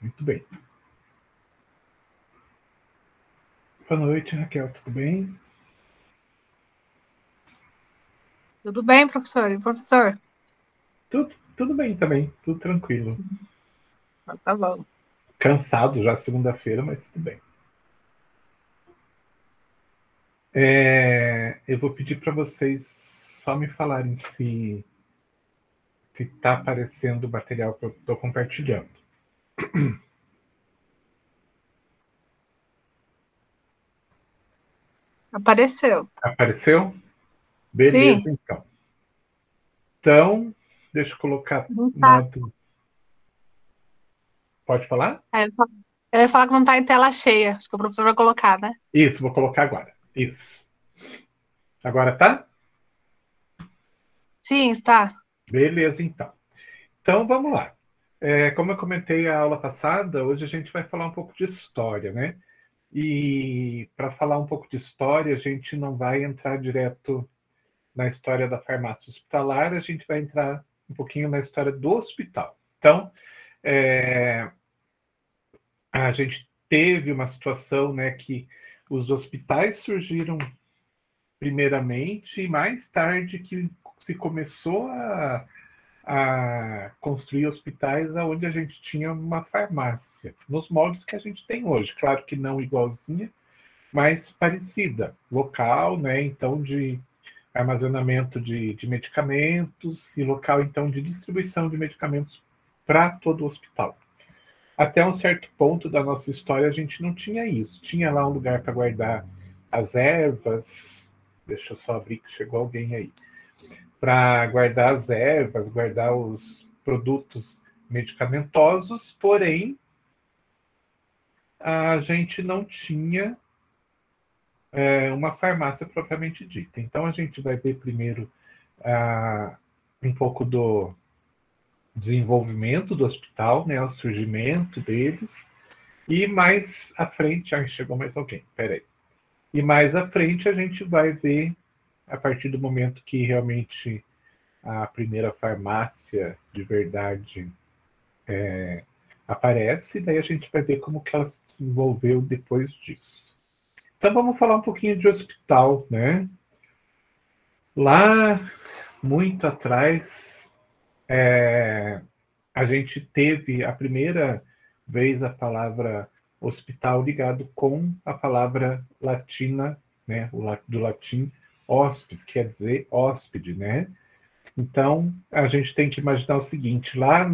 Muito bem. Boa noite, Raquel, tudo bem? Tudo bem, professor? E professor? Tudo bem também, tudo tranquilo. Ah, tá bom. Cansado já segunda-feira, mas tudo bem. Eu vou pedir para vocês só me falarem se está aparecendo o material que eu estou compartilhando. Apareceu. Apareceu? Beleza, Sim. então. Então, deixa eu colocar Não tá. modo. Pode falar? Eu ia falar que não tá em tela cheia. Acho que o professor vai colocar, né? Isso, vou colocar agora. Isso. Agora tá? Sim, está. Beleza, então. Então, vamos lá. Como eu comentei a aula passada, hoje a gente vai falar um pouco de história, né? E para falar um pouco de história, a gente não vai entrar direto na história da farmácia hospitalar, a gente vai entrar um pouquinho na história do hospital. Então, é, a gente teve uma situação, né, que os hospitais surgiram primeiramente e mais tarde que se começou a construir hospitais onde a gente tinha uma farmácia, nos moldes que a gente tem hoje. Claro que não igualzinha, mas parecida, local, né? Então, de armazenamento de medicamentos e local, então, de distribuição de medicamentos para todo o hospital. Até um certo ponto da nossa história, a gente não tinha isso. Tinha lá um lugar para guardar as ervas. Deixa eu só abrir que chegou alguém aí. Para guardar as ervas, guardar os produtos medicamentosos, porém, a gente não tinha uma farmácia propriamente dita. Então, a gente vai ver primeiro um pouco do desenvolvimento do hospital, né, o surgimento deles, e mais à frente, chegou mais alguém, peraí. E mais à frente a gente vai ver, a partir do momento que realmente a primeira farmácia de verdade aparece, daí a gente vai ver como que ela se desenvolveu depois disso. Então vamos falar um pouquinho de hospital, né? Lá, muito atrás, a gente teve a primeira vez a palavra hospital ligado com a palavra latina, né, do latim hospes, quer dizer hóspede, né? Então, a gente tem que imaginar o seguinte, lá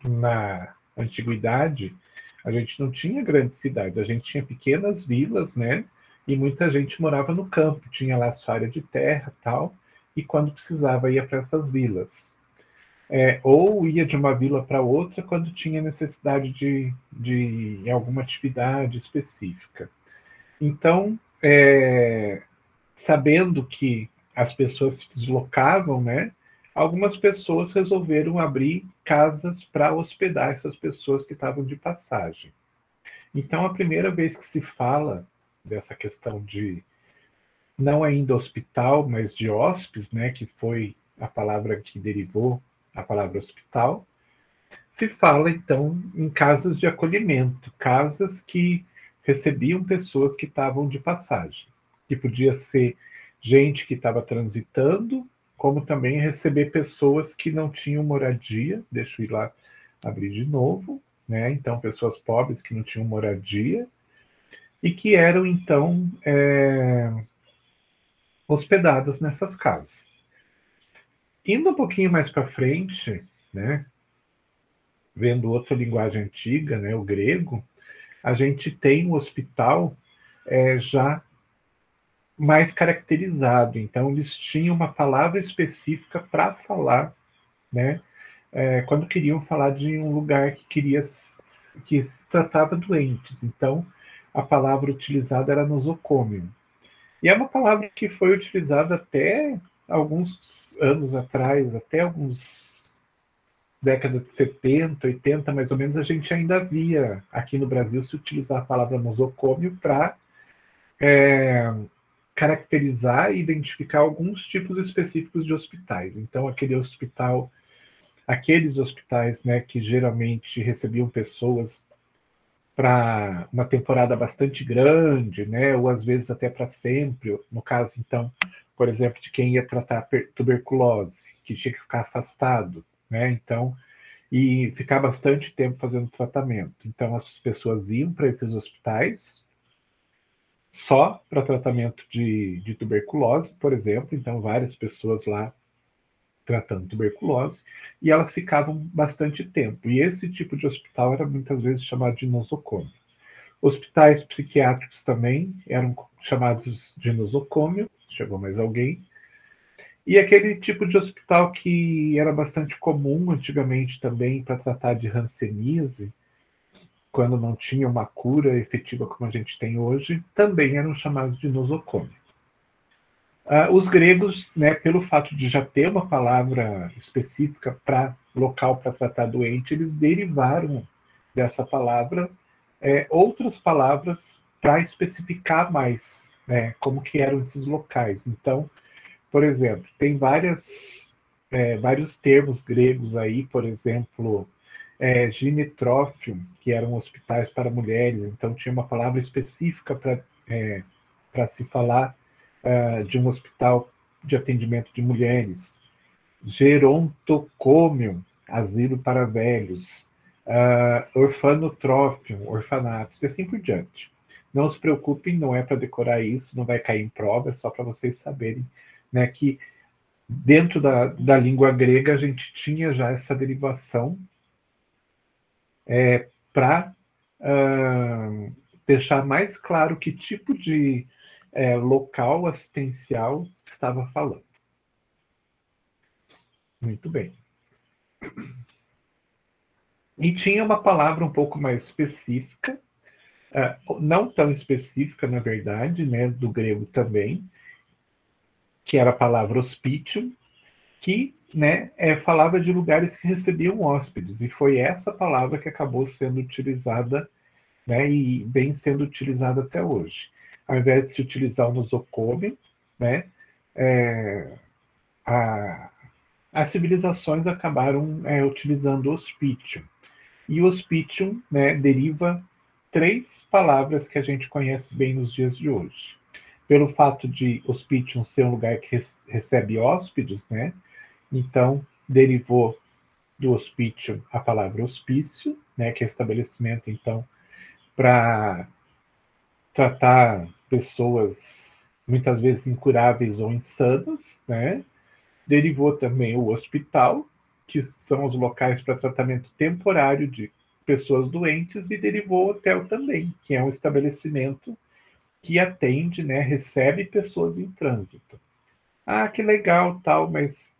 na antiguidade, a gente não tinha grandes cidades, a gente tinha pequenas vilas, né? E muita gente morava no campo, tinha lá sua área de terra, tal, e quando precisava ia para essas vilas. Ou ia de uma vila para outra quando tinha necessidade de alguma atividade específica. Então, sabendo que as pessoas se deslocavam, né? Algumas pessoas resolveram abrir casas para hospedar essas pessoas que estavam de passagem. Então, a primeira vez que se fala dessa questão de não ainda hospital, mas de hóspedes, né, que foi a palavra que derivou a palavra hospital, se fala então em casas de acolhimento, casas que recebiam pessoas que estavam de passagem, que podia ser gente que estava transitando, como também receber pessoas que não tinham moradia. Deixa eu ir lá abrir de novo, né? Então pessoas pobres que não tinham moradia e que eram então hospedadas nessas casas. Indo um pouquinho mais para frente, né? Vendo outra linguagem antiga, né? O grego, a gente tem um hospital já mais caracterizado. Então, eles tinham uma palavra específica para falar, né? Quando queriam falar de um lugar que se tratava doentes. Então, a palavra utilizada era nosocômio. E é uma palavra que foi utilizada até alguns anos atrás, até alguns década de 70, 80, mais ou menos, a gente ainda via aqui no Brasil se utilizar a palavra nosocômio para caracterizar e identificar alguns tipos específicos de hospitais. Então, aquele hospital aqueles hospitais, né, que geralmente recebiam pessoas para uma temporada bastante grande, né, ou às vezes até para sempre, no caso, então, por exemplo, de quem ia tratar tuberculose, que tinha que ficar afastado, né, então, e ficar bastante tempo fazendo tratamento. Então, as pessoas iam para esses hospitais só para tratamento de tuberculose, por exemplo, então várias pessoas lá tratando tuberculose, e elas ficavam bastante tempo. E esse tipo de hospital era muitas vezes chamado de nosocômio. Hospitais psiquiátricos também eram chamados de nosocômio. Chegou mais alguém? E aquele tipo de hospital que era bastante comum antigamente também para tratar de hanseníase, quando não tinha uma cura efetiva como a gente tem hoje, também eram chamados de nosocômio. Os gregos, né, pelo fato de já ter uma palavra específica para local para tratar doente, eles derivaram dessa palavra outras palavras para especificar mais, né, como que eram esses locais. Então, por exemplo, tem vários termos gregos aí, por exemplo, ginetrófio, que eram hospitais para mulheres, então tinha uma palavra específica para se falar de um hospital de atendimento de mulheres, gerontocômio, asilo para velhos, orfanotrófio, orfanatos, e assim por diante. Não se preocupem, não é para decorar isso, não vai cair em prova, é só para vocês saberem, né, que dentro da língua grega a gente tinha já essa derivação para deixar mais claro que tipo de local assistencial estava falando. Muito bem. E tinha uma palavra um pouco mais específica, não tão específica, na verdade, né, do grego também, que era a palavra hospitium, que, né, falava de lugares que recebiam hóspedes, e foi essa palavra que acabou sendo utilizada, né, e vem sendo utilizada até hoje. Ao invés de se utilizar o nosocômio, né, as civilizações acabaram utilizando o hospitium. E o hospitium, né, deriva três palavras que a gente conhece bem nos dias de hoje. Pelo fato de hospitium ser um lugar que recebe hóspedes, né, então derivou do hospitium a palavra hospício, né, que é estabelecimento, então, para tratar pessoas muitas vezes incuráveis ou insanas, né? Derivou também o hospital, que são os locais para tratamento temporário de pessoas doentes, e derivou o hotel também, que é um estabelecimento que atende, né, recebe pessoas em trânsito. Ah, que legal, tal, mas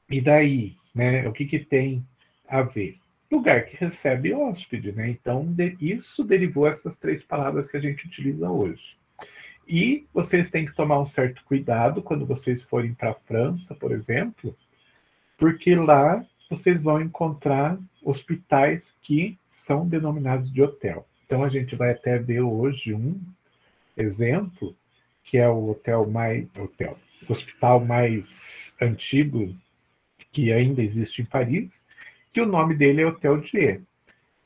e daí, né? O que tem a ver? Lugar que recebe hóspede, né? Então, isso derivou essas três palavras que a gente utiliza hoje. E vocês têm que tomar um certo cuidado quando vocês forem para a França, por exemplo, porque lá vocês vão encontrar hospitais que são denominados de hotel. Então, a gente vai até ver hoje um exemplo, que é o hospital mais antigo que ainda existe em Paris, que o nome dele é Hotel Dieu.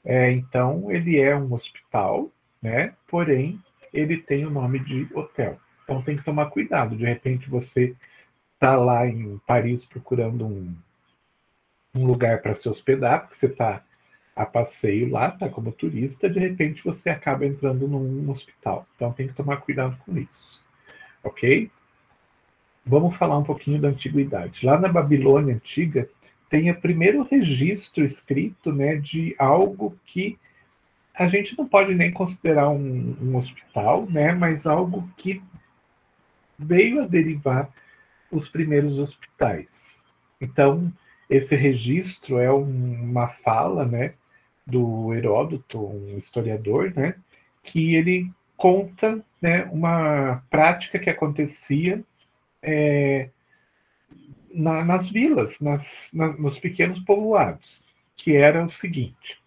Então, ele é um hospital, né? Porém, ele tem o nome de hotel. Então, tem que tomar cuidado. De repente, você está lá em Paris procurando um lugar para se hospedar, porque você está a passeio lá, está como turista, de repente você acaba entrando num hospital. Então, tem que tomar cuidado com isso. Ok? Vamos falar um pouquinho da antiguidade. Lá na Babilônia antiga, tem o primeiro registro escrito, né, de algo que a gente não pode nem considerar um hospital, né, mas algo que veio a derivar os primeiros hospitais. Então, esse registro é uma fala, né, do Heródoto, um historiador, né, que ele conta, né, uma prática que acontecia nas vilas, nos pequenos povoados, que era o seguinte.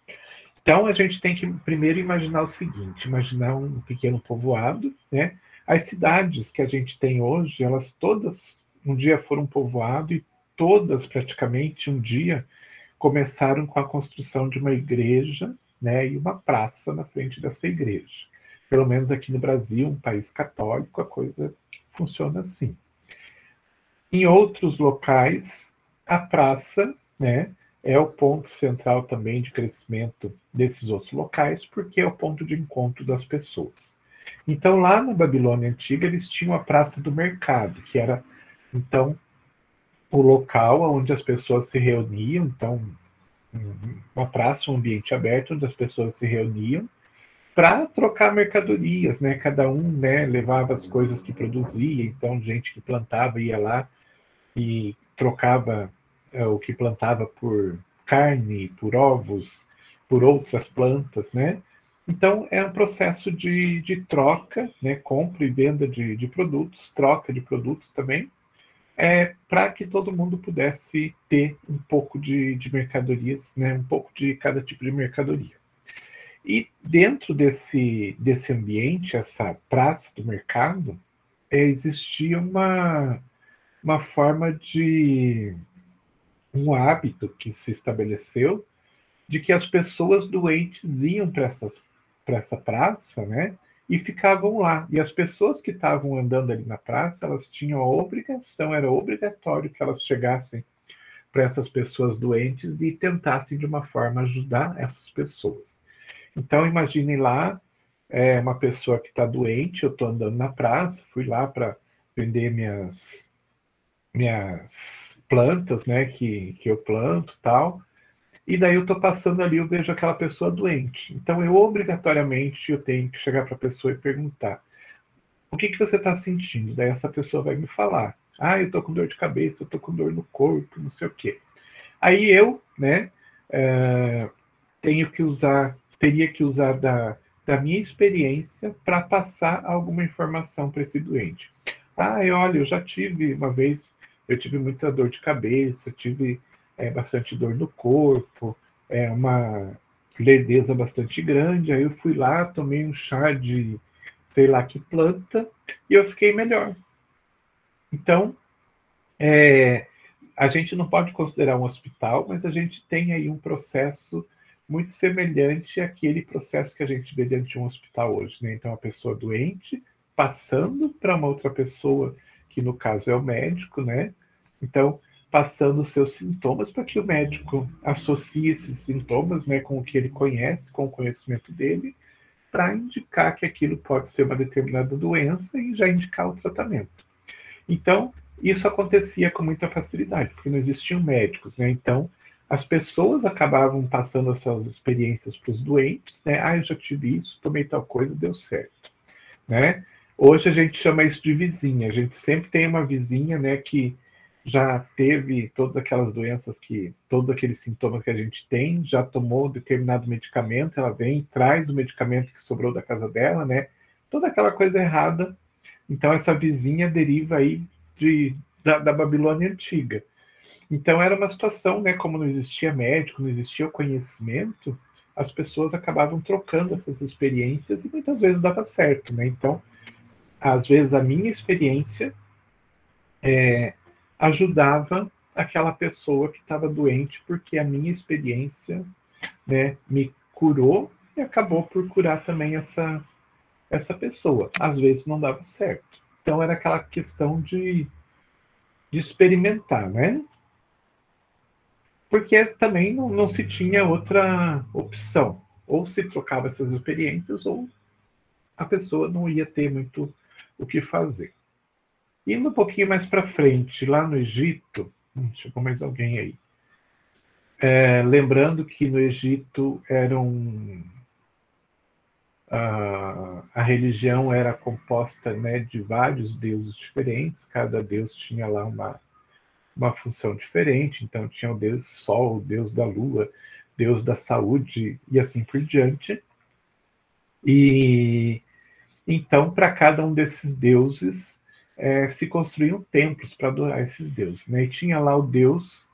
Então, a gente tem que primeiro imaginar o seguinte, imaginar um pequeno povoado, né? As cidades que a gente tem hoje, elas todas um dia foram povoado e todas, praticamente, um dia, começaram com a construção de uma igreja, né, e uma praça na frente dessa igreja. Pelo menos aqui no Brasil, um país católico, a coisa funciona assim. Em outros locais, a praça, né, é o ponto central também de crescimento desses outros locais, porque é o ponto de encontro das pessoas. Então, lá na Babilônia Antiga, eles tinham a Praça do Mercado, que era, então, o local onde as pessoas se reuniam. Então, uma praça, um ambiente aberto, onde as pessoas se reuniam para trocar mercadorias, né? Cada um, né, levava as coisas que produzia. Então, gente que plantava ia lá e trocava o que plantava por carne, por ovos, por outras plantas, né? Então, é um processo de troca, né? Compra e venda de produtos, troca de produtos também, para que todo mundo pudesse ter um pouco de mercadorias, né? Um pouco de cada tipo de mercadoria. E dentro desse ambiente, essa praça do mercado, existia uma forma de um hábito que se estabeleceu de que as pessoas doentes iam para essa praça, né? E ficavam lá. E as pessoas que estavam andando ali na praça, elas tinham a obrigação, era obrigatório que elas chegassem para essas pessoas doentes e tentassem de uma forma ajudar essas pessoas. Então imagine lá, uma pessoa que está doente, eu estou andando na praça, fui lá para vender minhas plantas, né, que eu planto, tal. E daí eu estou passando ali, eu vejo aquela pessoa doente. Então eu obrigatoriamente eu tenho que chegar para a pessoa e perguntar: o que você está sentindo? Daí essa pessoa vai me falar: ah, eu estou com dor de cabeça, eu estou com dor no corpo, não sei o quê. Aí eu, né, é, teria que usar da minha experiência para passar alguma informação para esse doente. Ah, olha, eu já tive uma vez, eu tive muita dor de cabeça, tive bastante dor no corpo, uma lerdeza bastante grande. Aí eu fui lá, tomei um chá de sei lá que planta e eu fiquei melhor. Então, é, a gente não pode considerar um hospital, mas a gente tem aí um processo muito semelhante àquele processo que a gente vê dentro de um hospital hoje, né? Então, a pessoa doente passando para uma outra pessoa, que no caso é o médico, né? Então, passando os seus sintomas para que o médico associe esses sintomas, né, com o que ele conhece, com o conhecimento dele, para indicar que aquilo pode ser uma determinada doença e já indicar o tratamento. Então, isso acontecia com muita facilidade, porque não existiam médicos, né? Então, as pessoas acabavam passando as suas experiências para os doentes, né? Ah, eu já tive isso, tomei tal coisa, deu certo, né? Hoje a gente chama isso de vizinha. A gente sempre tem uma vizinha, né, que já teve todas aquelas doenças todos aqueles sintomas que a gente tem, já tomou determinado medicamento, ela vem, traz o medicamento que sobrou da casa dela, né? Toda aquela coisa errada. Então, essa vizinha deriva aí da Babilônia Antiga. Então, era uma situação, né, como não existia médico, não existia o conhecimento, as pessoas acabavam trocando essas experiências e muitas vezes dava certo, né? Então, às vezes a minha experiência ajudava aquela pessoa que estava doente, porque a minha experiência, né, me curou e acabou por curar também essa pessoa. Às vezes não dava certo. Então era aquela questão de experimentar, né? Porque também não se tinha outra opção. Ou se trocava essas experiências, ou a pessoa não ia ter muito o que fazer. Indo um pouquinho mais para frente, lá no Egito, chegou mais alguém aí. Lembrando que no Egito a religião era composta, né, de vários deuses diferentes, cada deus tinha lá uma função diferente. Então tinha o deus Sol, o deus da Lua, deus da saúde e assim por diante. E então, para cada um desses deuses, se construíam templos para adorar esses deuses, né? E tinha lá o deus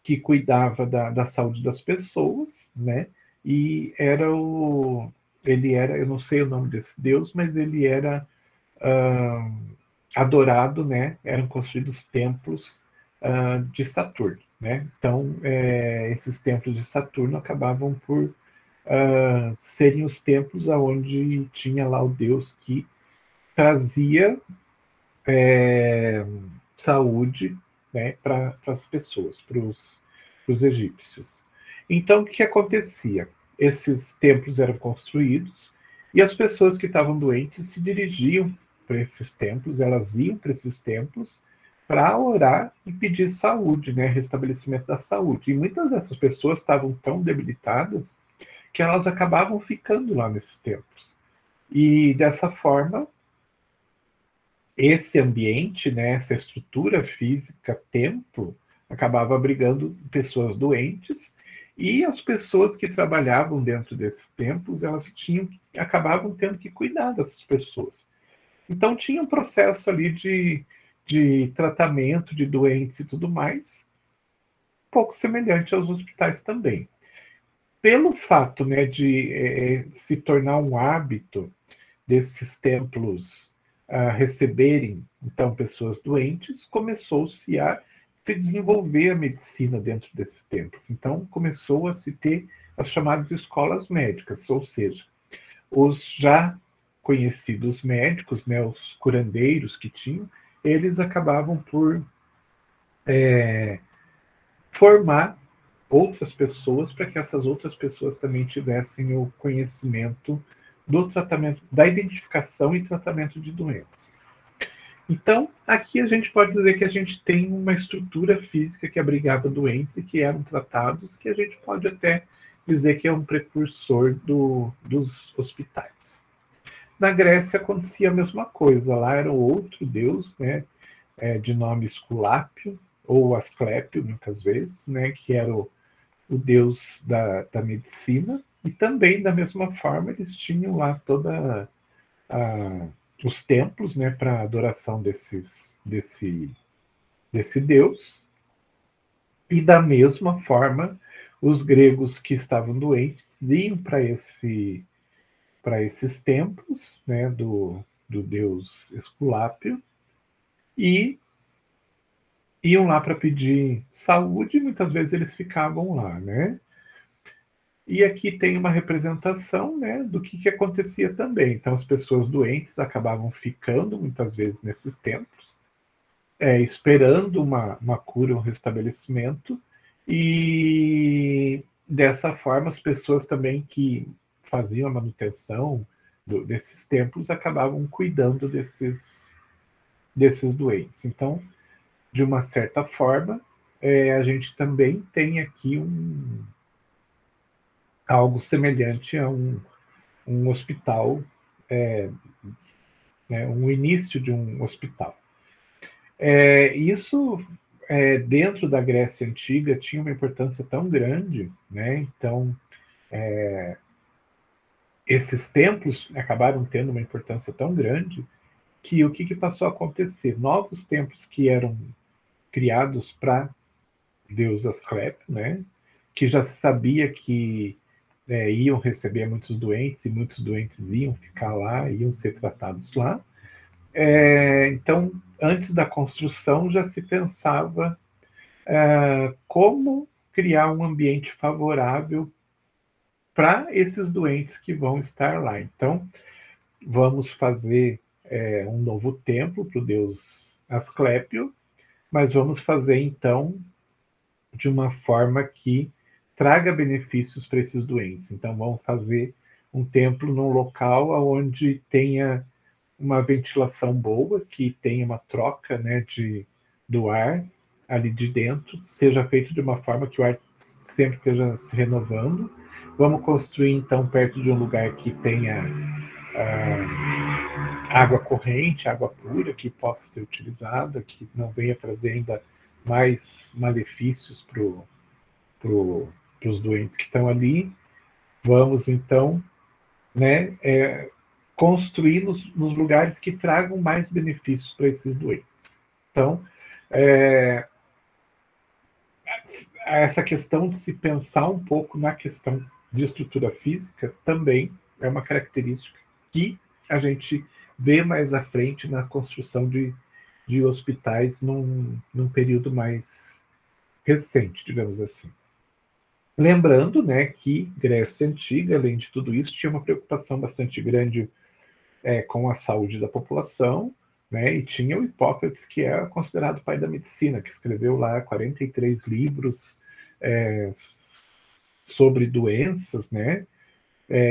que cuidava da saúde das pessoas, né? E ele era, eu não sei o nome desse deus, mas ele era adorado, né, eram construídos templos de Saturno, né? Então, esses templos de Saturno acabavam por serem os templos aonde tinha lá o deus que trazia saúde, né, para as pessoas, para os egípcios. Então, o que acontecia? Esses templos eram construídos e as pessoas que estavam doentes se dirigiam para esses templos, elas iam para esses templos para orar e pedir saúde, né, restabelecimento da saúde. E muitas dessas pessoas estavam tão debilitadas que elas acabavam ficando lá nesses templos. E dessa forma, esse ambiente, né, essa estrutura física, templo, acabava abrigando pessoas doentes e as pessoas que trabalhavam dentro desses templos, elas acabavam tendo que cuidar dessas pessoas. Então tinha um processo ali de tratamento de doentes e tudo mais, um pouco semelhante aos hospitais também. Pelo fato, né, de se tornar um hábito desses templos receberem, então, pessoas doentes, começou-se a se desenvolver a medicina dentro desses templos. Então, começou a se ter as chamadas escolas médicas, ou seja, os já conhecidos médicos, né, os curandeiros que tinham, eles acabavam por formar outras pessoas para que essas outras pessoas também tivessem o conhecimento do tratamento, da identificação e tratamento de doenças. Então, aqui a gente pode dizer que a gente tem uma estrutura física que abrigava doentes e que eram tratados, que a gente pode até dizer que é um precursor dos hospitais. Na Grécia acontecia a mesma coisa, lá era outro deus, né, de nome Esculápio, ou Asclépio, muitas vezes, né, que era o deus da medicina, e também, da mesma forma, eles tinham lá toda os templos, né, para adoração desse deus, e da mesma forma, os gregos que estavam doentes iam para esses templos, né, do deus Esculápio, e iam lá para pedir saúde, e muitas vezes eles ficavam lá, né? E aqui tem uma representação, né, do que acontecia também. Então, as pessoas doentes acabavam ficando muitas vezes nesses templos, esperando uma cura, um restabelecimento, e dessa forma as pessoas também que faziam a manutenção desses templos acabavam cuidando desses doentes. Então, de uma certa forma, a gente também tem aqui algo semelhante a um hospital, né, um início de um hospital. Isso, dentro da Grécia Antiga, tinha uma importância tão grande, né? Então, esses templos acabaram tendo uma importância tão grande que o que passou a acontecer? Novos templos que eram criados para Deus Asclepio, né? Que já se sabia que iam receber muitos doentes e muitos doentes iam ficar lá, iam ser tratados lá. Então, antes da construção já se pensava como criar um ambiente favorável para esses doentes que vão estar lá. Então, vamos fazer um novo templo para o deus Asclépio, mas vamos fazer então de uma forma que traga benefícios para esses doentes. Então, vamos fazer um templo num local onde tenha uma ventilação boa, que tenha uma troca, né, do ar ali de dentro, seja feito de uma forma que o ar sempre esteja se renovando. Vamos construir, então, perto de um lugar que tenha água corrente, água pura, que possa ser utilizada, que não venha trazer ainda mais malefícios para os doentes que estão ali. Vamos, então, né, construir nos lugares que tragam mais benefícios para esses doentes. Então, essa questão de se pensar um pouco na questão de estrutura física também é uma característica que a gente ver mais à frente na construção de hospitais num período mais recente, digamos assim. Lembrando, né, que Grécia Antiga, além de tudo isso, tinha uma preocupação bastante grande com a saúde da população, né, e tinha o Hipócrates, que é considerado pai da medicina, que escreveu lá 43 livros sobre doenças, né,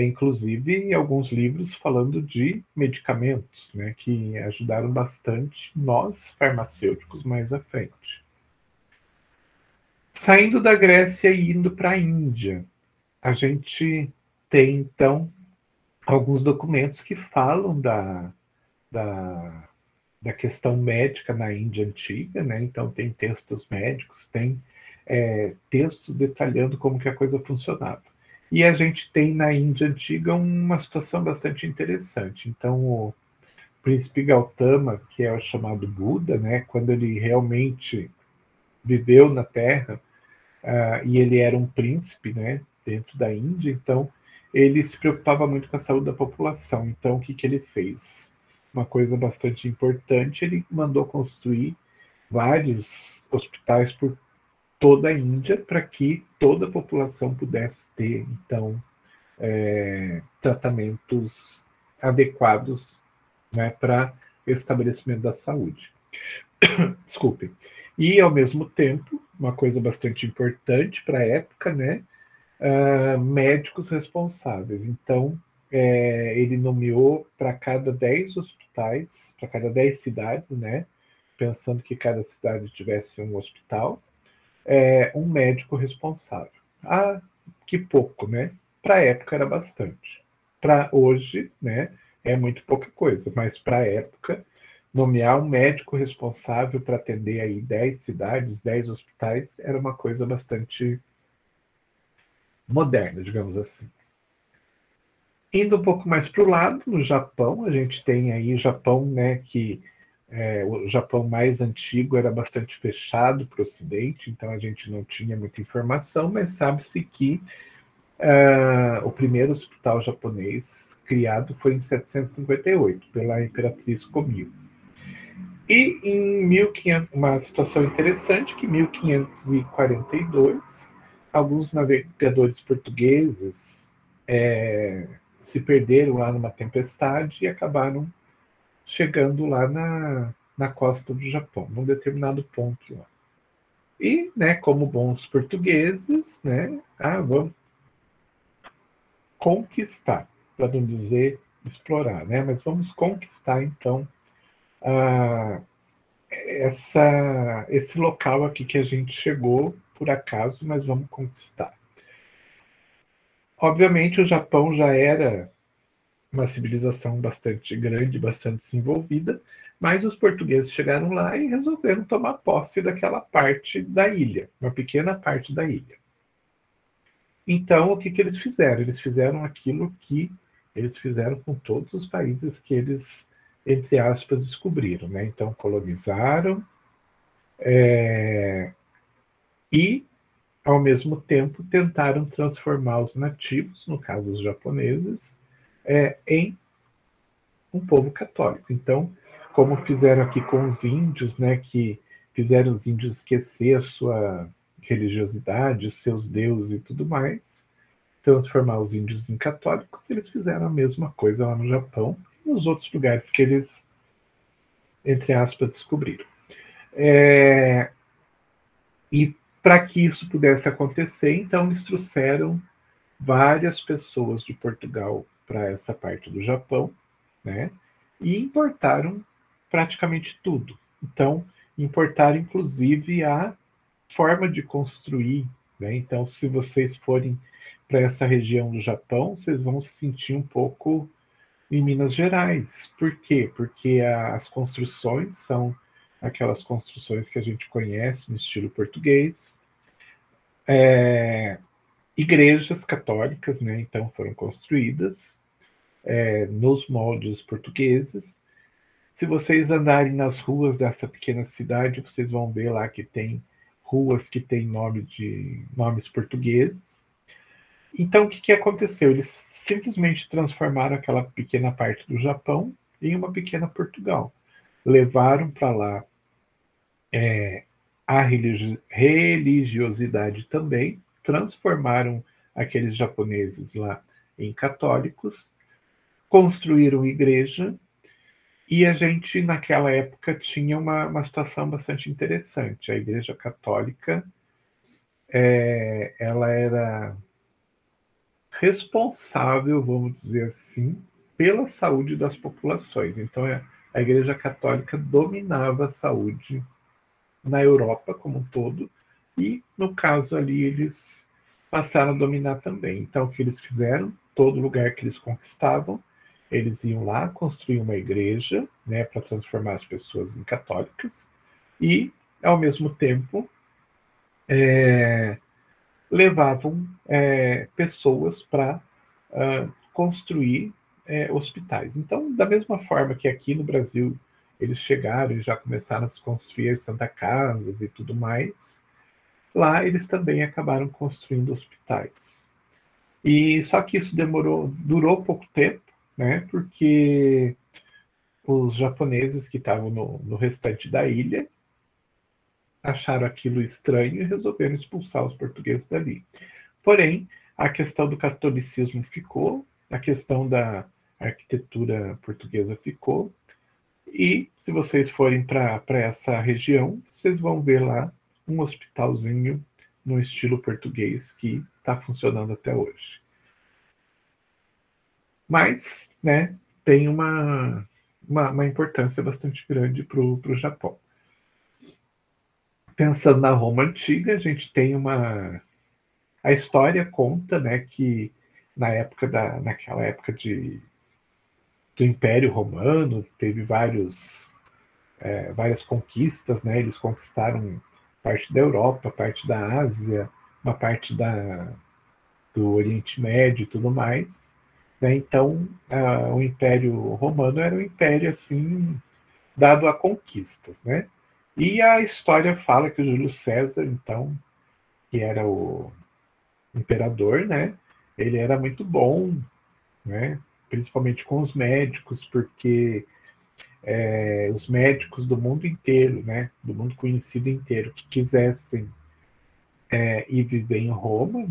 inclusive alguns livros falando de medicamentos, né, que ajudaram bastante nós, farmacêuticos, mais à frente. Saindo da Grécia e indo para a Índia, a gente tem, então, alguns documentos que falam da questão médica na Índia antiga, né? Então, tem textos médicos, tem textos detalhando como que a coisa funcionava. E a gente tem na Índia antiga uma situação bastante interessante. Então, o príncipe Gautama, que é o chamado Buda, né? Quando ele realmente viveu na Terra, e ele era um príncipe, né, dentro da Índia, então ele se preocupava muito com a saúde da população. Então, o que, que ele fez? Uma coisa bastante importante, ele mandou construir vários hospitais por toda a Índia para que toda a população pudesse ter, então, tratamentos adequados, né, para estabelecimento da saúde. Desculpe. E, ao mesmo tempo, uma coisa bastante importante para a época, né, médicos responsáveis. Então, ele nomeou para cada 10 hospitais, para cada 10 cidades, né, pensando que cada cidade tivesse um hospital, um médico responsável. Ah, que pouco, né? Para a época era bastante. Para hoje, né, é muito pouca coisa, mas para a época, nomear um médico responsável para atender aí 10 cidades, 10 hospitais, era uma coisa bastante moderna, digamos assim. Indo um pouco mais para o lado, no Japão, a gente tem aí o Japão, né, que o Japão mais antigo era bastante fechado para o Ocidente, então a gente não tinha muita informação, mas sabe-se que o primeiro hospital japonês criado foi em 758, pela Imperatriz Komio. E em 1500, uma situação interessante, que em 1542, alguns navegadores portugueses se perderam lá numa tempestade e acabaram chegando lá na costa do Japão, num determinado ponto lá. E, né, como bons portugueses, né, vamos conquistar, para não dizer explorar, né, mas vamos conquistar, então, esse local aqui que a gente chegou, por acaso, mas vamos conquistar. Obviamente, o Japão já era uma civilização bastante grande, bastante desenvolvida, mas os portugueses chegaram lá e resolveram tomar posse daquela parte da ilha, uma pequena parte da ilha. Então, o que, que eles fizeram? Eles fizeram aquilo que eles fizeram com todos os países que eles, entre aspas, descobriram, né? Então, colonizaram e, ao mesmo tempo, tentaram transformar os nativos, no caso os japoneses, em um povo católico. Então, como fizeram aqui com os índios, né, que fizeram os índios esquecer a sua religiosidade, os seus deuses e tudo mais, transformar os índios em católicos, eles fizeram a mesma coisa lá no Japão e nos outros lugares que eles, entre aspas, descobriram. E para que isso pudesse acontecer, então eles trouxeram várias pessoas de Portugal para essa parte do Japão, né? E importaram praticamente tudo. Então, importaram inclusive a forma de construir, né? Então, se vocês forem para essa região do Japão, vocês vão se sentir um pouco em Minas Gerais. Por quê? Porque as construções são aquelas construções que a gente conhece no estilo português. Igrejas católicas, né? Então, foram construídas nos moldes portugueses. Se vocês andarem nas ruas dessa pequena cidade, vocês vão ver lá que tem ruas que têm nomes portugueses. Então, o que aconteceu? Eles simplesmente transformaram aquela pequena parte do Japão em uma pequena Portugal. Levaram para lá a religiosidade também, transformaram aqueles japoneses lá em católicos, construíram igreja, e a gente, naquela época, tinha uma situação bastante interessante. A Igreja Católica, ela era responsável, vamos dizer assim, pela saúde das populações. Então, a Igreja Católica dominava a saúde na Europa como um todo, e, no caso ali, eles passaram a dominar também. Então, o que eles fizeram? Todo lugar que eles conquistavam, eles iam lá construir uma igreja, né, para transformar as pessoas em católicas, e, ao mesmo tempo, levavam pessoas para construir hospitais. Então, da mesma forma que aqui no Brasil eles chegaram e já começaram a construir as Santa Casas e tudo mais, lá eles também acabaram construindo hospitais. E só que isso durou pouco tempo, né? Porque os japoneses que estavam no restante da ilha acharam aquilo estranho e resolveram expulsar os portugueses dali. Porém, a questão do catolicismo ficou, a questão da arquitetura portuguesa ficou, e se vocês forem para essa região, vocês vão ver lá um hospitalzinho no estilo português que está funcionando até hoje. Mas, né, tem uma importância bastante grande para o Japão. Pensando na Roma Antiga, a gente tem a história conta, né, que naquela época do Império Romano teve várias conquistas, né? Eles conquistaram parte da Europa, parte da Ásia, uma parte do Oriente Médio e tudo mais, né? Então, o Império Romano era um império assim dado a conquistas, né? E a história fala que o Júlio César, então, que era o imperador, né? Ele era muito bom, né? Principalmente com os médicos, porque os médicos do mundo inteiro, né? Do mundo conhecido inteiro, que quisessem ir viver em Roma,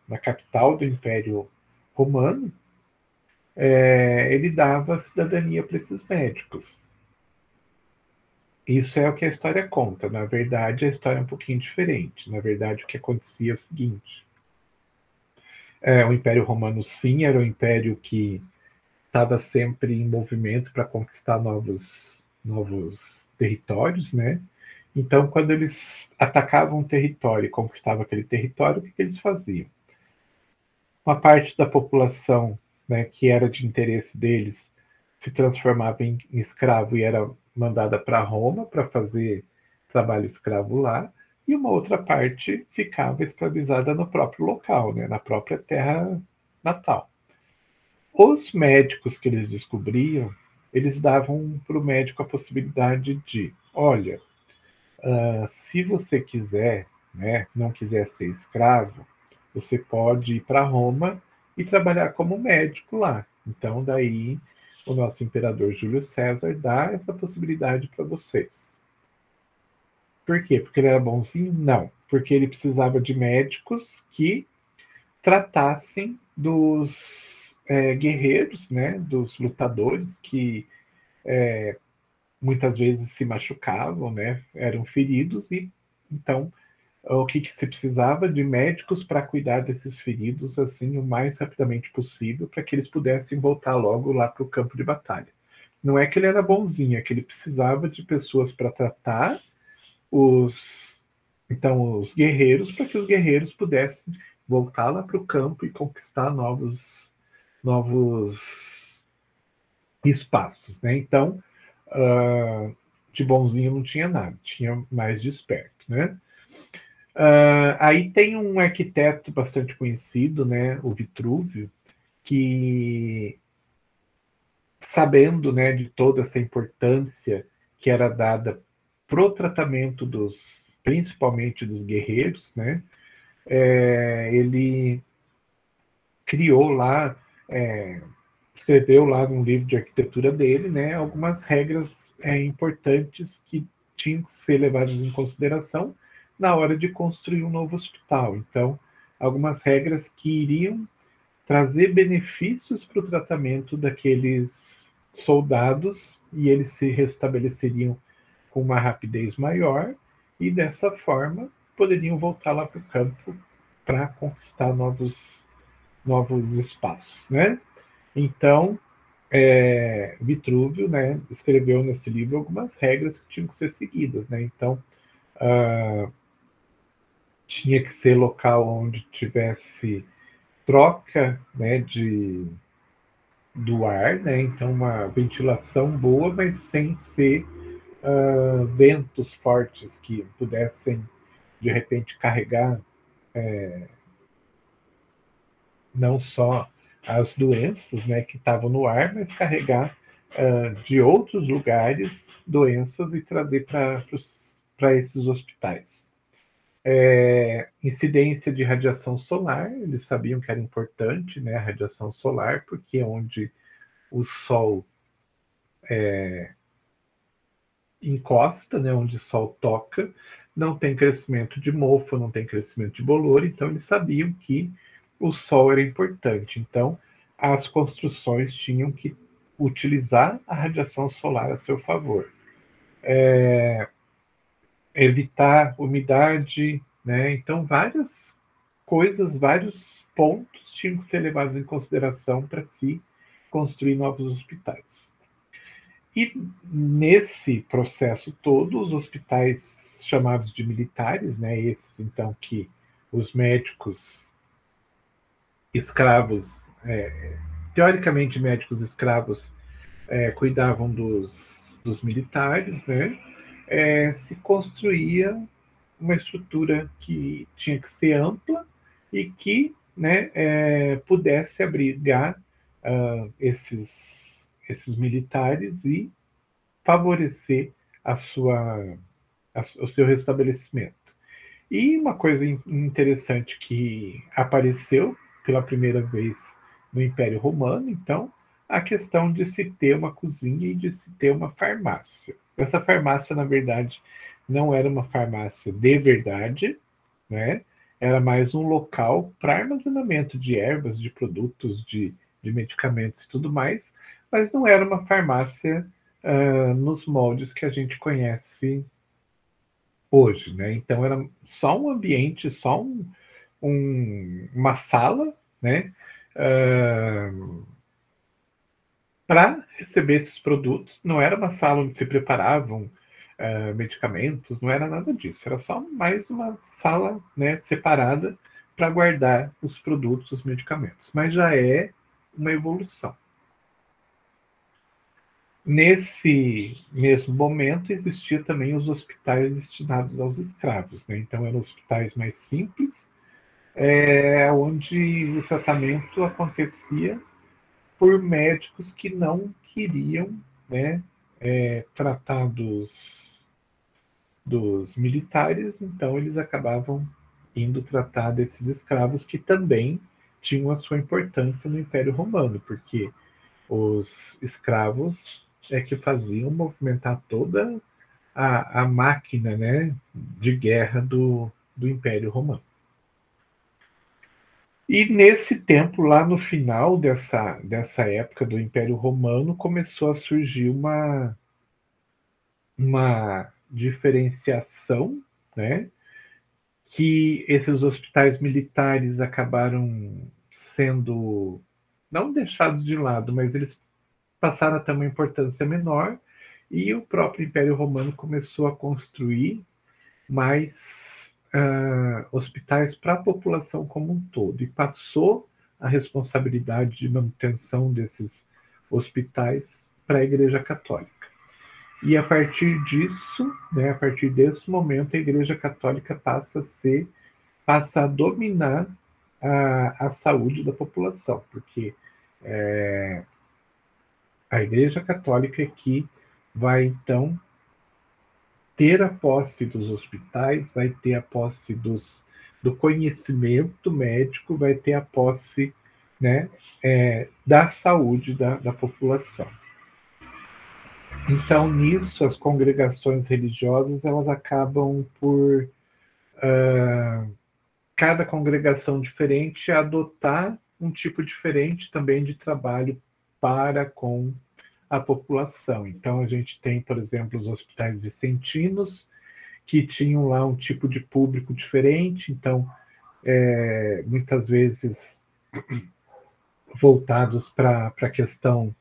na capital do Império Romano, ele dava cidadania para esses médicos. Isso é o que a história conta. Na verdade, a história é um pouquinho diferente. Na verdade, o que acontecia é o seguinte: o Império Romano, sim, era um império que estava sempre em movimento para conquistar novos territórios, né? Então, quando eles atacavam um território e conquistavam aquele território, o que eles faziam? Uma parte da população, né, que era de interesse deles se transformava em escravo e era mandada para Roma para fazer trabalho escravo lá, e uma outra parte ficava escravizada no próprio local, né, na própria terra natal. Os médicos que eles descobriam, eles davam para o médico a possibilidade de, olha, se você quiser, né, não quiser ser escravo, você pode ir para Roma e trabalhar como médico lá. Então, daí, o nosso imperador Júlio César dá essa possibilidade para vocês. Por quê? Porque ele era bonzinho? Não. Porque ele precisava de médicos que tratassem dos guerreiros, né, dos lutadores que muitas vezes se machucavam, né, eram feridos, e então o que se precisava de médicos para cuidar desses feridos assim o mais rapidamente possível, para que eles pudessem voltar logo lá para o campo de batalha. Não é que ele era bonzinho, é que ele precisava de pessoas para tratar os guerreiros, para que os guerreiros pudessem voltar lá para o campo e conquistar novos espaços, né? Então, de bonzinho não tinha nada, tinha mais de esperto, né? Aí tem um arquiteto bastante conhecido, né, o Vitrúvio, que, sabendo, né, de toda essa importância que era dada pro tratamento principalmente dos guerreiros, né, ele criou lá escreveu lá no livro de arquitetura dele, né, algumas regras importantes que tinham que ser levadas em consideração na hora de construir um novo hospital. Então, algumas regras que iriam trazer benefícios para o tratamento daqueles soldados e eles se restabeleceriam com uma rapidez maior e dessa forma poderiam voltar lá para o campo para conquistar novos espaços, né? Então, Vitrúvio, né, escreveu nesse livro algumas regras que tinham que ser seguidas, né? Então, tinha que ser local onde tivesse troca, né, do ar, né? Então uma ventilação boa, mas sem ser ventos fortes que pudessem de repente carregar não só as doenças, né, que estavam no ar, mas carregar de outros lugares doenças e trazer para esses hospitais. Incidência de radiação solar, eles sabiam que era importante, né, a radiação solar, porque é onde o Sol encosta, né, onde o Sol toca, não tem crescimento de mofo, não tem crescimento de bolor, então eles sabiam que o Sol era importante. Então, as construções tinham que utilizar a radiação solar a seu favor. Evitar umidade, né? Então, várias coisas, vários pontos tinham que ser levados em consideração para se construir novos hospitais. E nesse processo todo, os hospitais chamados de militares, né, esses então que os médicos escravos, teoricamente médicos escravos, cuidavam dos militares, né, se construía uma estrutura que tinha que ser ampla e que, né, pudesse abrigar esses militares e favorecer a sua, o seu restabelecimento. E uma coisa interessante que apareceu pela primeira vez no Império Romano, então, a questão de se ter uma cozinha e de se ter uma farmácia. Essa farmácia, na verdade, não era uma farmácia de verdade, né? Era mais um local para armazenamento de ervas, de produtos, de medicamentos e tudo mais, mas não era uma farmácia nos moldes que a gente conhece hoje, né? Então era só um ambiente, só uma sala, né? Para receber esses produtos. Não era uma sala onde se preparavam medicamentos, não era nada disso. Era só mais uma sala, né, separada para guardar os produtos, os medicamentos. Mas já é uma evolução. Nesse mesmo momento, existia também os hospitais destinados aos escravos, né? Então, eram hospitais mais simples, onde o tratamento acontecia por médicos que não queriam, né, tratar dos militares, então eles acabavam indo tratar desses escravos que também tinham a sua importância no Império Romano, porque os escravos é que faziam movimentar toda a máquina, né, de guerra do Império Romano. E nesse tempo, lá no final dessa época do Império Romano, começou a surgir uma diferenciação, né, que esses hospitais militares acabaram sendo não deixados de lado, mas eles passaram a ter uma importância menor e o próprio Império Romano começou a construir mais hospitais para a população como um todo e passou a responsabilidade de manutenção desses hospitais para a Igreja Católica. E a partir disso, né, a partir desse momento, a Igreja Católica passa a dominar a saúde da população, porque a Igreja Católica é que vai então ter a posse dos hospitais, vai ter a posse do conhecimento médico, vai ter a posse, né, da saúde da população. Então, nisso, as congregações religiosas elas acabam por cada congregação diferente adotar um tipo diferente também de trabalho para com a população. Então, a gente tem, por exemplo, os hospitais vicentinos, que tinham lá um tipo de público diferente, então, muitas vezes voltados para a questão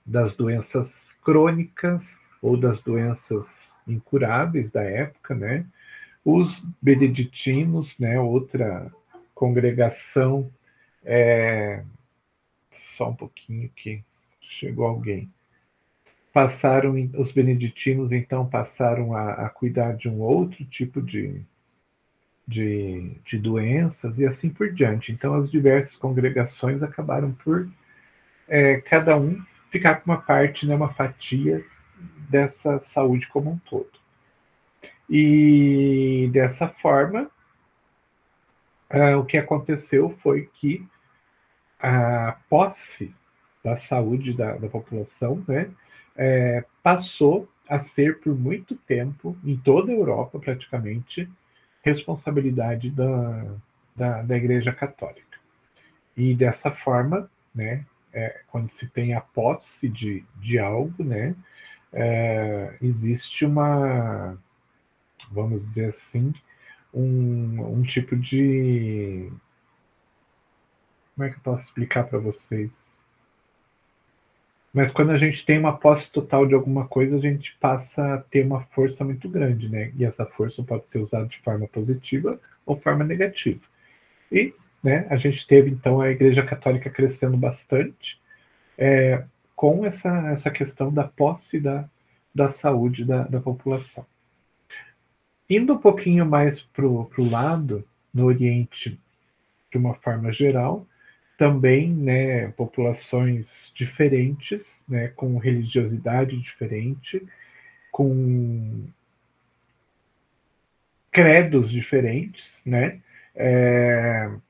das doenças crônicas ou das doenças incuráveis da época, né? Os beneditinos, né? Outra congregação, só um pouquinho que chegou alguém. Os beneditinos então passaram a cuidar de um outro tipo de doenças e assim por diante. Então as diversas congregações acabaram por cada um ficar com uma parte, né, uma fatia dessa saúde como um todo. E dessa forma, o que aconteceu foi que a posse da saúde da população, né, passou a ser, por muito tempo, em toda a Europa praticamente, responsabilidade da Igreja Católica. E dessa forma, né, quando se tem a posse de algo, né, existe uma, vamos dizer assim, um tipo de. Como é que eu posso explicar para vocês? Mas quando a gente tem uma posse total de alguma coisa, a gente passa a ter uma força muito grande, né? E essa força pode ser usada de forma positiva ou forma negativa. E, né, a gente teve, então, a Igreja Católica crescendo bastante com essa questão da posse da saúde da população. Indo um pouquinho mais para o lado, no Oriente, de uma forma geral, também, né, populações diferentes, né, com religiosidade diferente, com credos diferentes, né,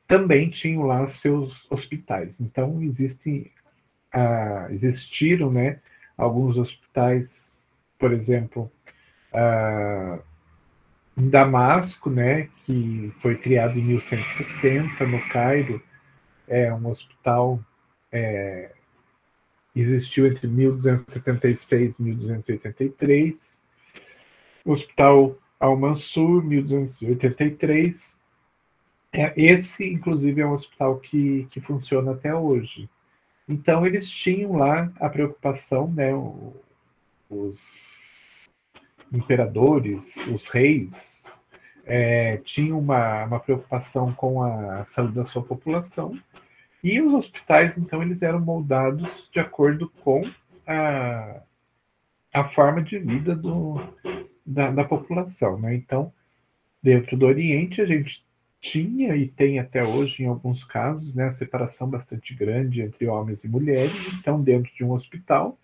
também tinham lá seus hospitais. Então, existiram, né, alguns hospitais, por exemplo, em Damasco, né, que foi criado em 1160, no Cairo, um hospital existiu entre 1276 e 1283, o Hospital Al-Mansur, 1283. Esse, inclusive, é um hospital que funciona até hoje. Então, eles tinham lá a preocupação, né, os imperadores, os reis, tinham uma preocupação com a saúde da sua população, e os hospitais, então, eles eram moldados de acordo com a forma de vida da população, né? Então, dentro do Oriente, a gente tinha e tem até hoje, em alguns casos, né, a separação bastante grande entre homens e mulheres. Então, dentro de um hospital,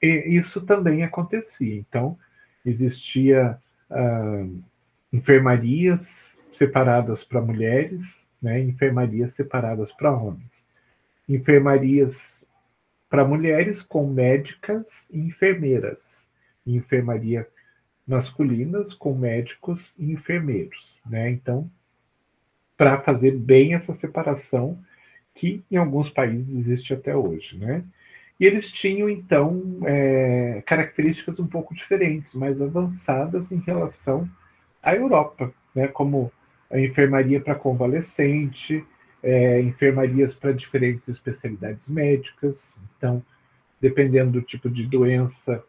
isso também acontecia. Então, existia enfermarias separadas para mulheres, né, enfermarias separadas para homens. Enfermarias para mulheres com médicas e enfermeiras. E enfermaria masculinas com médicos e enfermeiros, né? Então, para fazer bem essa separação que em alguns países existe até hoje, né? E eles tinham, então, características um pouco diferentes, mais avançadas em relação à Europa, né? Como a enfermaria para convalescente, enfermarias para diferentes especialidades médicas. Então, dependendo do tipo de doença,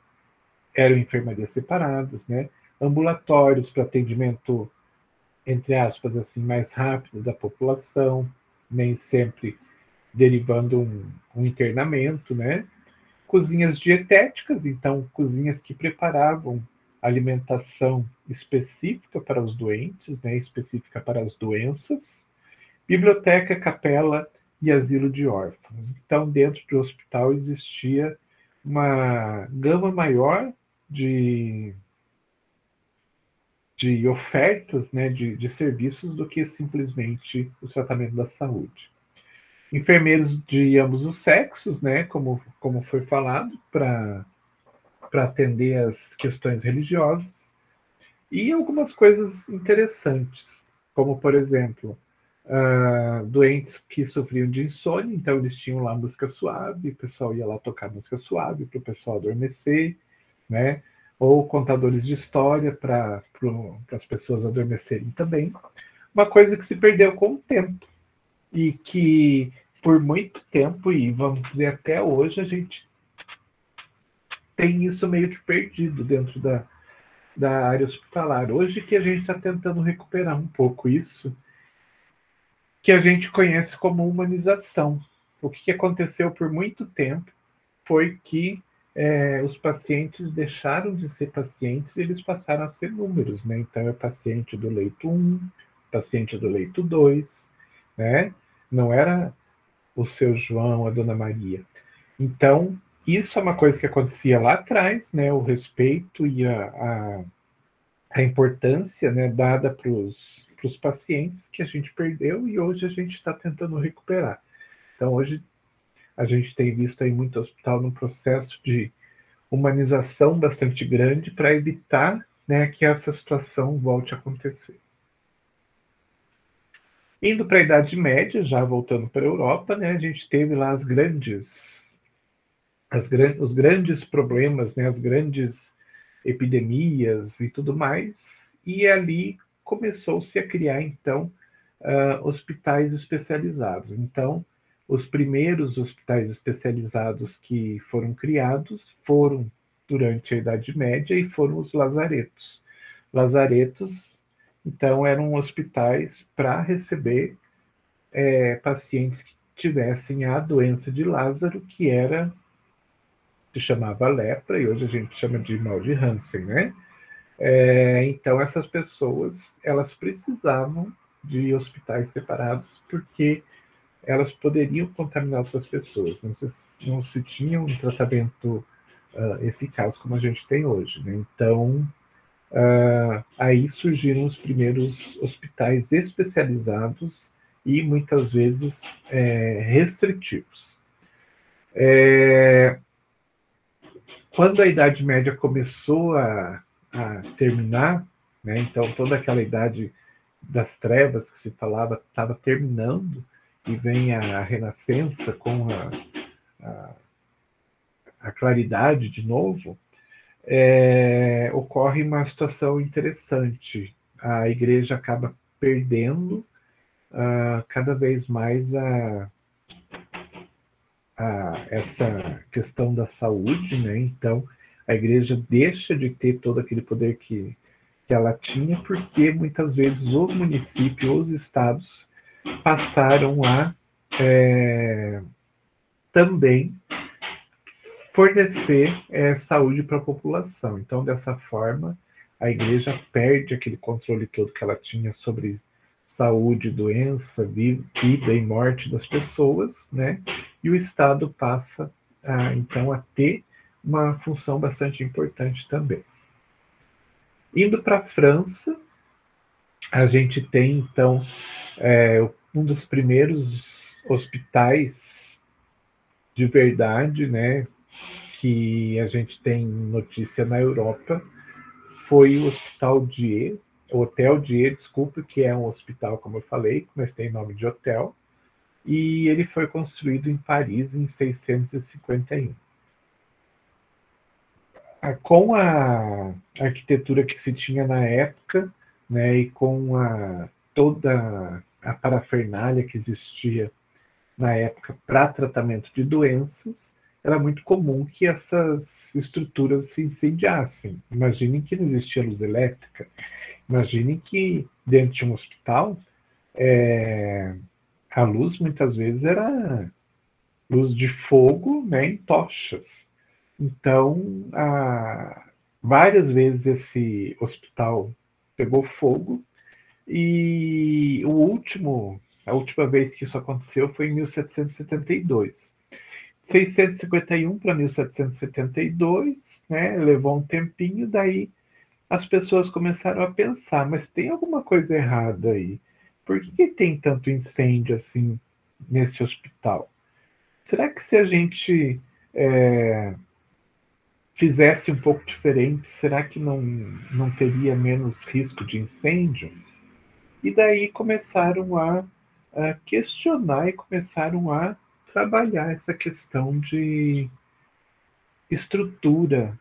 eram enfermarias separadas, né? Ambulatórios para atendimento, entre aspas, assim, mais rápido da população, nem sempre derivando um internamento, né? Cozinhas dietéticas, então, cozinhas que preparavam alimentação específica para os doentes, né? Específica para as doenças. Biblioteca, capela e asilo de órfãos. Então, dentro do hospital existia uma gama maior de de ofertas, né, de serviços do que simplesmente o tratamento da saúde. Enfermeiros de ambos os sexos, né, como foi falado, para atender as questões religiosas, e algumas coisas interessantes, como, por exemplo, doentes que sofriam de insônia, então eles tinham lá música suave, o pessoal ia lá tocar música suave para o pessoal adormecer, né? Ou contadores de história para as pessoas adormecerem também. Uma coisa que se perdeu com o tempo e que por muito tempo, e vamos dizer até hoje, a gente tem isso meio que perdido dentro da área hospitalar. Hoje que a gente está tentando recuperar um pouco isso, que a gente conhece como humanização. O que aconteceu por muito tempo foi que os pacientes deixaram de ser pacientes e eles passaram a ser números, né? Então, é paciente do leito 1, paciente do leito 2, né? Não era o seu João, a Dona Maria. Então, isso é uma coisa que acontecia lá atrás, né? O respeito e a importância, né, dada para os pacientes que a gente perdeu e hoje a gente está tentando recuperar. Então, hoje a gente tem visto aí muito hospital no processo de humanização bastante grande para evitar, né, que essa situação volte a acontecer. Indo para a Idade Média, já voltando para a Europa, né, a gente teve lá os grandes problemas, né, as grandes epidemias e tudo mais, e ali começou-se a criar, então, hospitais especializados. Então, os primeiros hospitais especializados que foram criados foram durante a Idade Média e foram os lazaretos. Lazaretos, então, eram hospitais para receber pacientes que tivessem a doença de Lázaro, que se chamava lepra, e hoje a gente chama de mal de Hansen, né? Então, essas pessoas, elas precisavam de hospitais separados, porque elas poderiam contaminar outras pessoas. Não se tinha um tratamento eficaz como a gente tem hoje, né? Então, aí surgiram os primeiros hospitais especializados e muitas vezes restritivos. Quando a Idade Média começou a terminar, né, então toda aquela idade das trevas que se falava estava terminando, e vem a Renascença com a claridade de novo, ocorre uma situação interessante. A igreja acaba perdendo cada vez mais essa questão da saúde, né? Então, a igreja deixa de ter todo aquele poder que ela tinha, porque muitas vezes o município, os estados, passaram a também fornecer saúde para a população. Então, dessa forma, a igreja perde aquele controle todo que ela tinha sobre saúde, doença, vida e morte das pessoas, né? E o Estado passa, então, a ter uma função bastante importante também. Indo para a França, a gente tem, então, um dos primeiros hospitais de verdade, né, que a gente tem notícia na Europa, foi o Hotel Dieu, desculpe, que é um hospital, como eu falei, mas tem nome de hotel, e ele foi construído em Paris em 651. Com a arquitetura que se tinha na época, né, e com toda a parafernália que existia na época para tratamento de doenças, era muito comum que essas estruturas se incendiassem. Imaginem que não existia luz elétrica. Imaginem que dentro de um hospital a luz muitas vezes era luz de fogo, né, em tochas. Então, várias vezes esse hospital pegou fogo, e a última vez que isso aconteceu foi em 1772. 651 para 1772, né, levou um tempinho, daí as pessoas começaram a pensar, mas tem alguma coisa errada aí? Por que tem tanto incêndio assim nesse hospital? Será que se a gente fizesse um pouco diferente, será que não teria menos risco de incêndio? E daí começaram a questionar e começaram a trabalhar essa questão de estrutura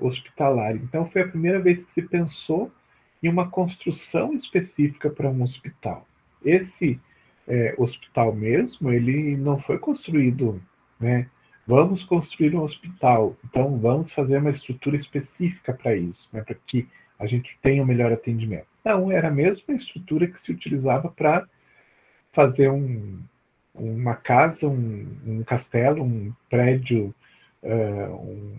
hospitalar. Então, foi a primeira vez que se pensou em uma construção específica para um hospital. Esse hospital mesmo, ele não foi construído, né? Vamos construir um hospital, então vamos fazer uma estrutura específica para isso, né? Para que a gente tenha o um melhor atendimento. Não, era a mesma estrutura que se utilizava para fazer uma casa, um castelo, um prédio,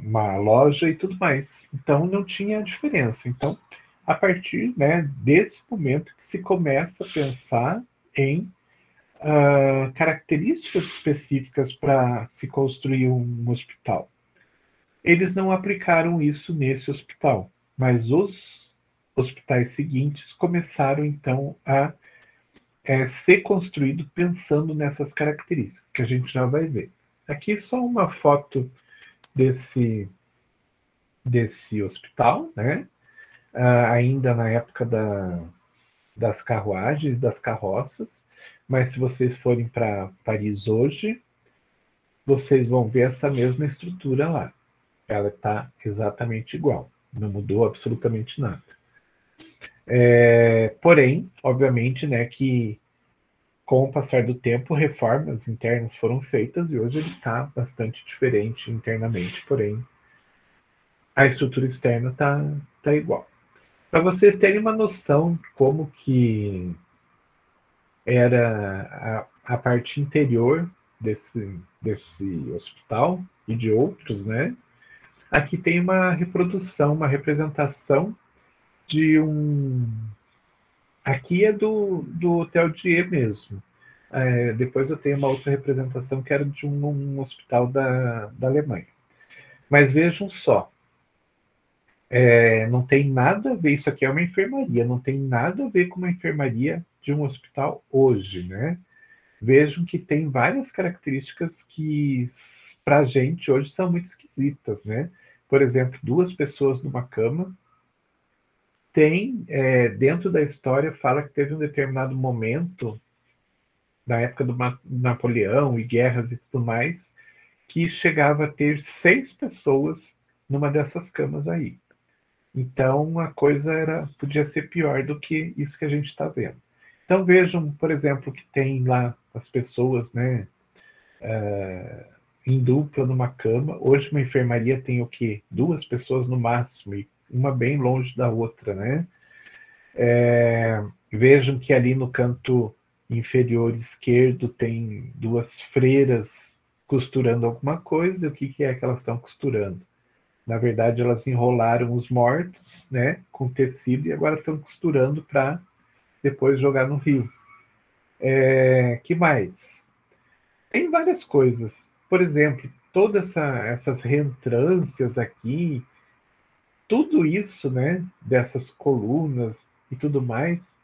uma loja e tudo mais. Então não tinha diferença. Então, a partir, né, desse momento que se começa a pensar em características específicas para se construir um hospital. Eles não aplicaram isso nesse hospital, mas os hospitais seguintes começaram então a ser construído pensando nessas características, que a gente já vai ver. Aqui só uma foto desse hospital, né? Ainda na época das carruagens, das carroças, mas se vocês forem para Paris hoje, vocês vão ver essa mesma estrutura lá. Ela está exatamente igual, não mudou absolutamente nada. Porém, obviamente, né, que com o passar do tempo, reformas internas foram feitas e hoje ele está bastante diferente internamente, porém a estrutura externa está igual. Para vocês terem uma noção de como que era a parte interior desse hospital e de outros, né? Aqui tem uma reprodução, uma representação de um... Aqui é do Hotel Dieu mesmo. Depois eu tenho uma outra representação que era de um hospital da Alemanha. Mas vejam só, não tem nada a ver, isso aqui é uma enfermaria, não tem nada a ver com uma enfermaria de um hospital hoje, né? Vejam que tem várias características que para a gente hoje são muito esquisitas, né? Por exemplo, 2 pessoas numa cama. Tem, dentro da história, fala que teve um determinado momento, na época do Napoleão e guerras e tudo mais, que chegava a ter 6 pessoas numa dessas camas aí. Então, a coisa podia ser pior do que isso que a gente está vendo. Então, vejam, por exemplo, que tem lá as pessoas, né, em dupla numa cama. Hoje, uma enfermaria tem o quê? 2 pessoas no máximo, e uma bem longe da outra, né? Vejam que ali no canto inferior esquerdo tem 2 freiras costurando alguma coisa. O que é que elas estão costurando? Na verdade, elas enrolaram os mortos, né, com tecido, e agora estão costurando para depois jogar no rio. Que mais? Tem várias coisas. Por exemplo, todas essas reentrâncias aqui, tudo isso, né, dessas colunas e tudo mais,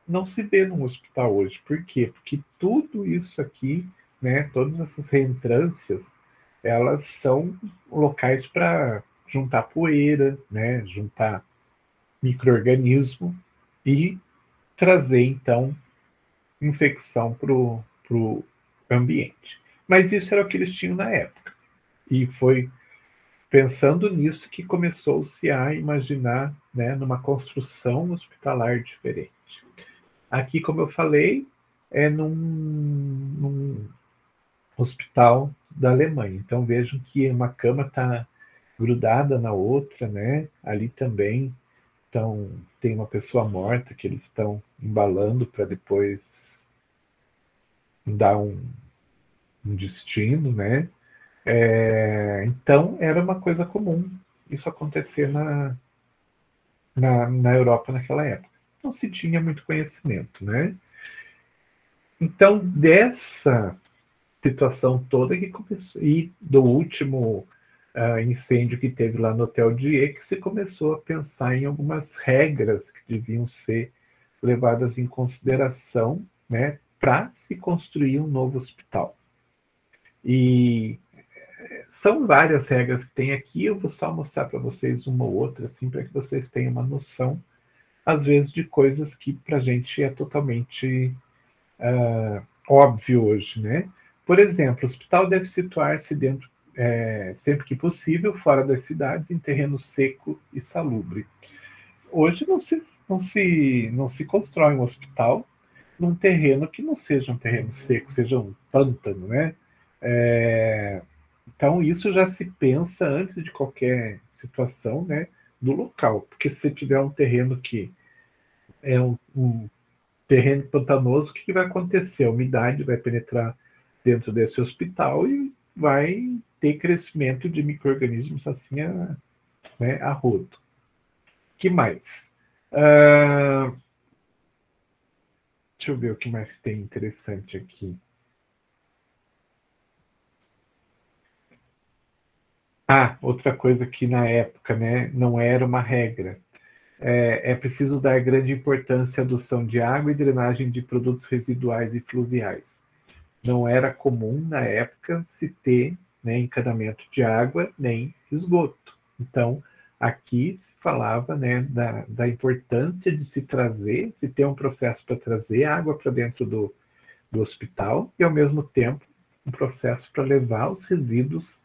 não se vê num hospital hoje. Por quê? Porque tudo isso aqui, né, todas essas reentrâncias, elas são locais para juntar poeira, né, juntar micro-organismo e trazer, então, infecção para o ambiente. Mas isso era o que eles tinham na época. E foi pensando nisso que começou-se a imaginar, né, numa construção hospitalar diferente. Aqui, como eu falei, é num hospital da Alemanha. Então vejam que uma cama está grudada na outra, né? Ali também tem uma pessoa morta que eles estão embalando para depois dar um destino, né? Então era uma coisa comum isso acontecer na Europa naquela época. Não se tinha muito conhecimento, né? Então, dessa situação toda que começou, e do último incêndio que teve lá no Hotel Dieu, que se começou a pensar em algumas regras que deviam ser levadas em consideração, né, para se construir um novo hospital. E são várias regras que tem aqui, eu vou só mostrar para vocês uma ou outra, assim, para que vocês tenham uma noção, às vezes, de coisas que para a gente é totalmente óbvio hoje, né? Por exemplo, o hospital deve situar-se dentro, sempre que possível, fora das cidades, em terreno seco e salubre. Hoje não se constrói um hospital num terreno que não seja um terreno seco, seja um pântano, né? Então, isso já se pensa antes de qualquer situação, né, do local. Porque se tiver um terreno que é um terreno pantanoso, o que vai acontecer? A umidade vai penetrar dentro desse hospital e vai ter crescimento de micro-organismos assim a rodo. Que mais? Deixa eu ver o que mais tem interessante aqui. Outra coisa que na época, né, não era uma regra. É preciso dar grande importância à adução de água e drenagem de produtos residuais e fluviais. Não era comum na época se ter, né, encanamento de água nem esgoto. Então, aqui se falava, né, da importância de se ter um processo para trazer água para dentro do hospital e, ao mesmo tempo, um processo para levar os resíduos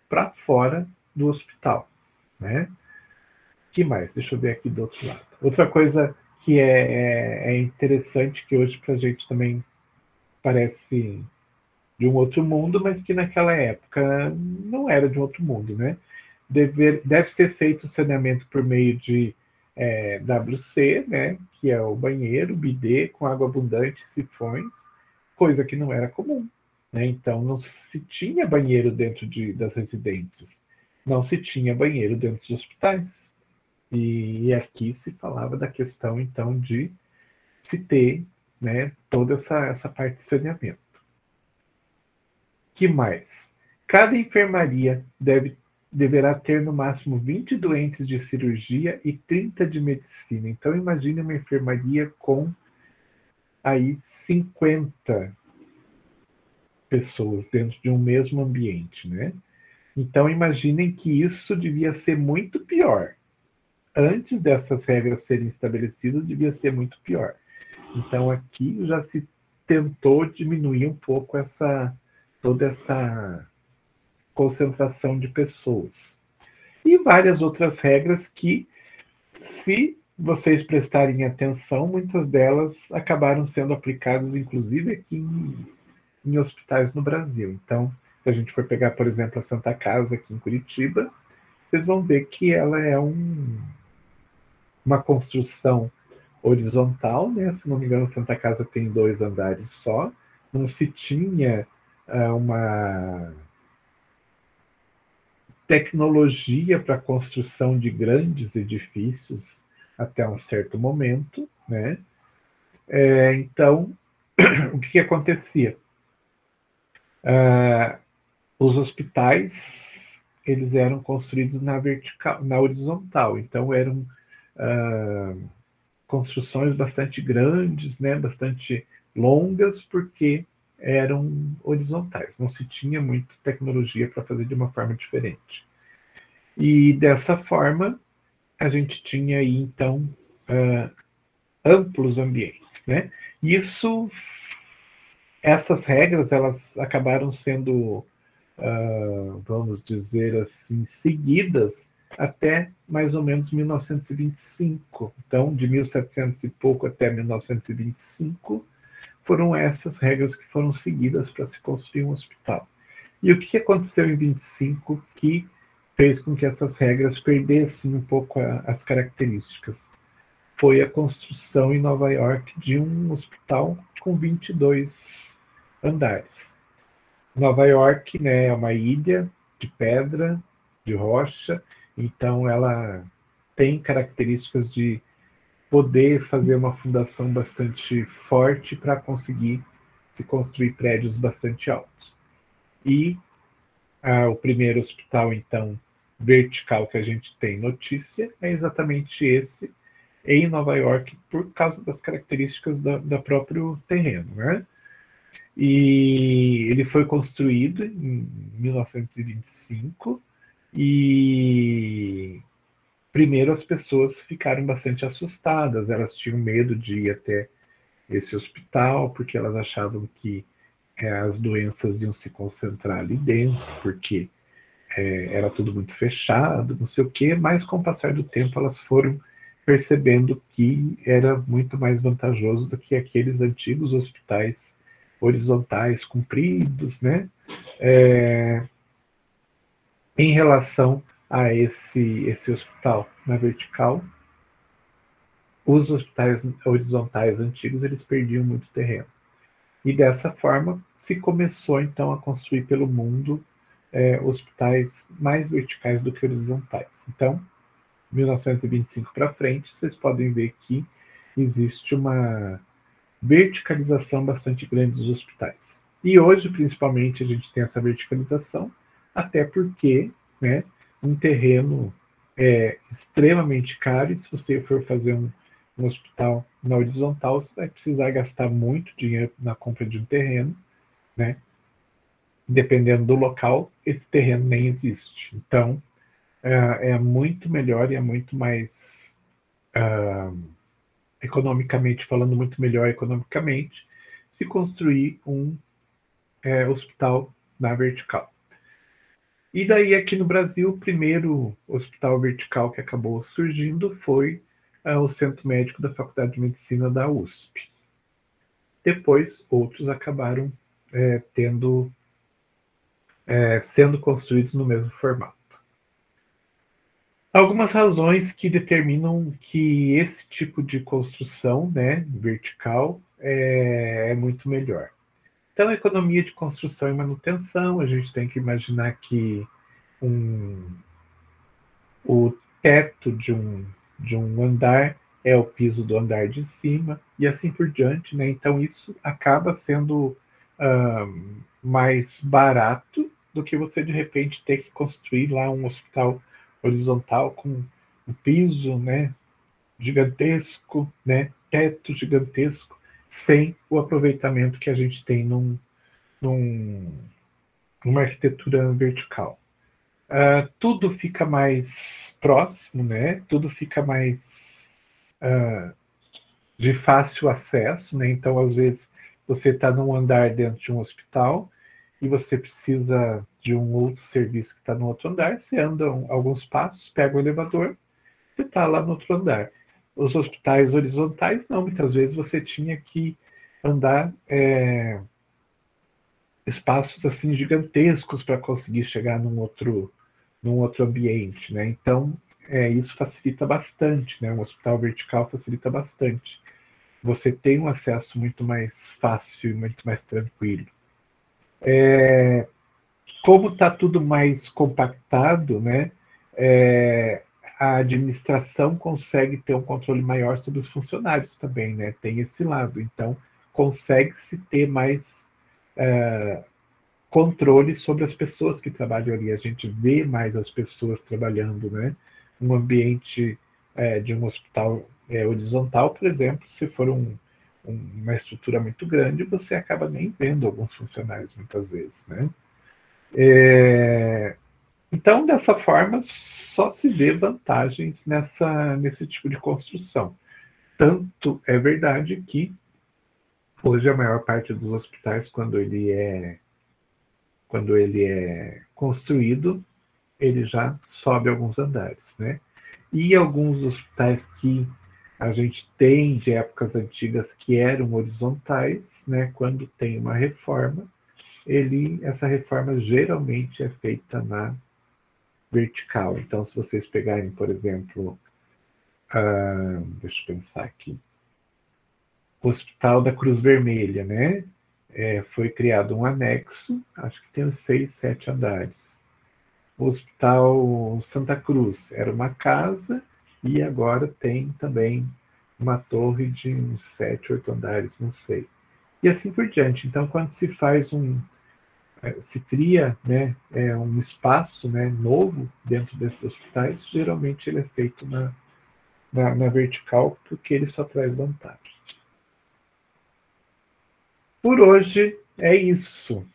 para fora do hospital, né? Que mais? Deixa eu ver aqui do outro lado. Outra coisa que é interessante, que hoje para a gente também parece de um outro mundo, mas que naquela época não era de um outro mundo, né? Deve ser feito o saneamento por meio de WC, né? Que é o banheiro, bidê, com água abundante, sifões, coisa que não era comum, né? Então, não se tinha banheiro dentro das residências, não se tinha banheiro dentro dos hospitais. E aqui se falava da questão, então, de se ter, né, toda essa parte de saneamento. Que mais? Cada enfermaria deverá ter no máximo 20 doentes de cirurgia e 30 de medicina. Então, imagine uma enfermaria com aí 50 pessoas dentro de um mesmo ambiente, né? Então, imaginem que isso devia ser muito pior. Antes dessas regras serem estabelecidas, devia ser muito pior. Então, aqui já se tentou diminuir um pouco toda essa concentração de pessoas. E várias outras regras que, se vocês prestarem atenção, muitas delas acabaram sendo aplicadas, inclusive aqui em hospitais no Brasil. Então, se a gente for pegar, por exemplo, a Santa Casa aqui em Curitiba, vocês vão ver que ela é uma construção horizontal, né? Se não me engano, a Santa Casa tem 2 andares só. Não se tinha uma tecnologia para a construção de grandes edifícios até um certo momento, né? Então, o que acontecia? Os hospitais, eles eram construídos na vertical, na horizontal, então eram construções bastante grandes, né? Bastante longas, porque eram horizontais, não se tinha muita tecnologia para fazer de uma forma diferente. E dessa forma, a gente tinha aí, então, amplos ambientes, né? Essas regras, elas acabaram sendo, vamos dizer assim, seguidas até mais ou menos 1925. Então, de 1700 e pouco até 1925, foram essas regras que foram seguidas para se construir um hospital. E o que aconteceu em 25 que fez com que essas regras perdessem um pouco as características? Foi a construção em Nova York de um hospital com 22 andares. Nova York, né, é uma ilha de pedra, de rocha, então ela tem características de poder fazer uma fundação bastante forte para conseguir se construir prédios bastante altos. E O primeiro hospital, então, vertical que a gente tem notícia é exatamente esse, em Nova York, por causa das características da próprio terreno, né? E ele foi construído em 1925 e primeiro as pessoas ficaram bastante assustadas, elas tinham medo de ir até esse hospital porque elas achavam que as doenças iam se concentrar ali dentro, porque era tudo muito fechado, não sei o quê, mas com o passar do tempo elas foram percebendo que era muito mais vantajoso do que aqueles antigos hospitais horizontais compridos, né? É, em relação a esse hospital na vertical, os hospitais horizontais antigos eles perdiam muito terreno. E dessa forma se começou então a construir pelo mundo hospitais mais verticais do que horizontais. Então, 1925 para frente, vocês podem ver que existe uma verticalização bastante grande dos hospitais. E hoje, principalmente, a gente tem essa verticalização, até porque, né, um terreno é extremamente caro, e se você for fazer um hospital na horizontal, você vai precisar gastar muito dinheiro na compra de um terreno, né? Dependendo do local, esse terreno nem existe. Então, é muito melhor e é muito mais economicamente falando, muito melhor economicamente, se construir um hospital na vertical. E daí, aqui no Brasil, o primeiro hospital vertical que acabou surgindo foi o Centro Médico da Faculdade de Medicina da USP. Depois, outros acabaram sendo construídos no mesmo formato. Algumas razões que determinam que esse tipo de construção, né, vertical, é muito melhor. Então, economia de construção e manutenção, a gente tem que imaginar que o teto de um andar é o piso do andar de cima, e assim por diante, né? Então, isso acaba sendo mais barato do que você, de repente, ter que construir lá um hospital horizontal com um piso, né, gigantesco, né, teto gigantesco, sem o aproveitamento que a gente tem num, numa arquitetura vertical. Tudo fica mais próximo, né? Tudo fica mais de fácil acesso, né? Então, às vezes, você está num andar dentro de um hospital e você precisa de um outro serviço que está no outro andar, você anda alguns passos, pega o elevador, você está lá no outro andar. Os hospitais horizontais, não, muitas vezes você tinha que andar espaços assim gigantescos para conseguir chegar num outro ambiente, né? Então, isso facilita bastante, né? Um hospital vertical facilita bastante. Você tem um acesso muito mais fácil, muito mais tranquilo. Como está tudo mais compactado, né? A administração consegue ter um controle maior sobre os funcionários também, né? Tem esse lado. Então, consegue-se ter mais controle sobre as pessoas que trabalham ali. A gente vê mais as pessoas trabalhando, né? Um ambiente de um hospital horizontal, por exemplo, se for uma estrutura muito grande, você acaba nem vendo alguns funcionários muitas vezes, né? Então, dessa forma, só se vê vantagens nesse tipo de construção. Tanto é verdade que hoje a maior parte dos hospitais, quando ele é construído, ele já sobe alguns andares, né? E alguns hospitais que a gente tem de épocas antigas que eram horizontais, né? Quando tem uma reforma, essa reforma geralmente é feita na vertical. Então, se vocês pegarem, por exemplo, deixa eu pensar aqui, o Hospital da Cruz Vermelha, né? Foi criado um anexo, acho que tem uns 6, 7 andares. O Hospital Santa Cruz era uma casa e agora tem também uma torre de uns 7, 8 andares, não sei. E assim por diante. Então, quando se faz se cria, né, um espaço, né, novo dentro desses hospitais, geralmente ele é feito na vertical, porque ele só traz vantagens. Por hoje é isso.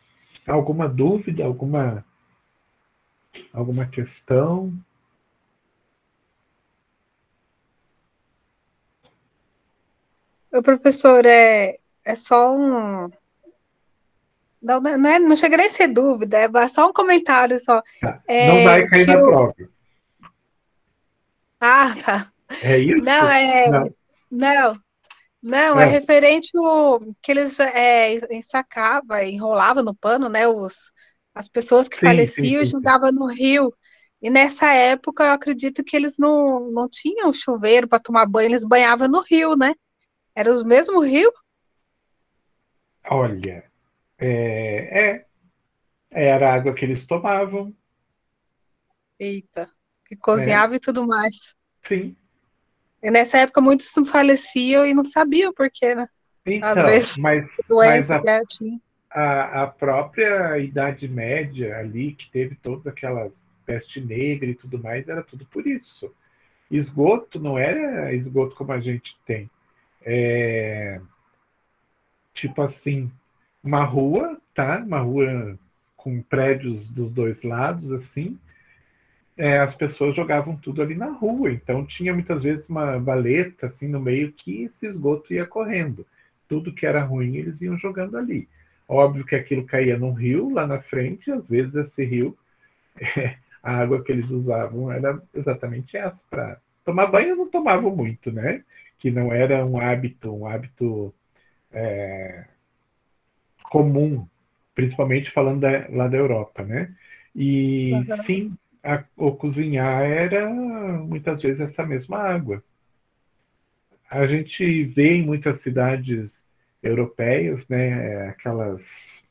Alguma dúvida, alguma questão? O professor é só um. Não, não chega nem a ser dúvida, é só um comentário só. Tá. Não É, vai cair que na o. prova. Ah, tá. É Não, isso? Não. Não, não, é É, referente o que eles ensacava, enrolava no pano, né? As pessoas que sim, sim, faleciam e sim, sim. jogavam no rio. E nessa época eu acredito que eles não tinham chuveiro para tomar banho, eles banhavam no rio, né? Era o mesmo rio? Olha, era a água que eles tomavam, Eita, que né? cozinhava e tudo mais. Sim. E nessa época muitos faleciam e não sabiam por quê, né? Às Então, vezes, mas doença que tinha. a própria Idade Média ali, que teve todas aquelas peste negra e tudo mais, era tudo por isso. Esgoto não era esgoto como a gente tem. Tipo assim, uma rua, tá? Uma rua com prédios dos dois lados, assim. As pessoas jogavam tudo ali na rua. Então tinha muitas vezes uma valeta assim no meio que esse esgoto ia correndo. Tudo que era ruim eles iam jogando ali. Óbvio que aquilo caía num rio lá na frente, às vezes esse rio, a água que eles usavam era exatamente essa. Para tomar banho não tomavam muito, né? Que não era um hábito comum, principalmente falando lá da Europa, né? E Uhum. sim, o cozinhar era muitas vezes essa mesma água. A gente vê em muitas cidades europeias, né, aquelas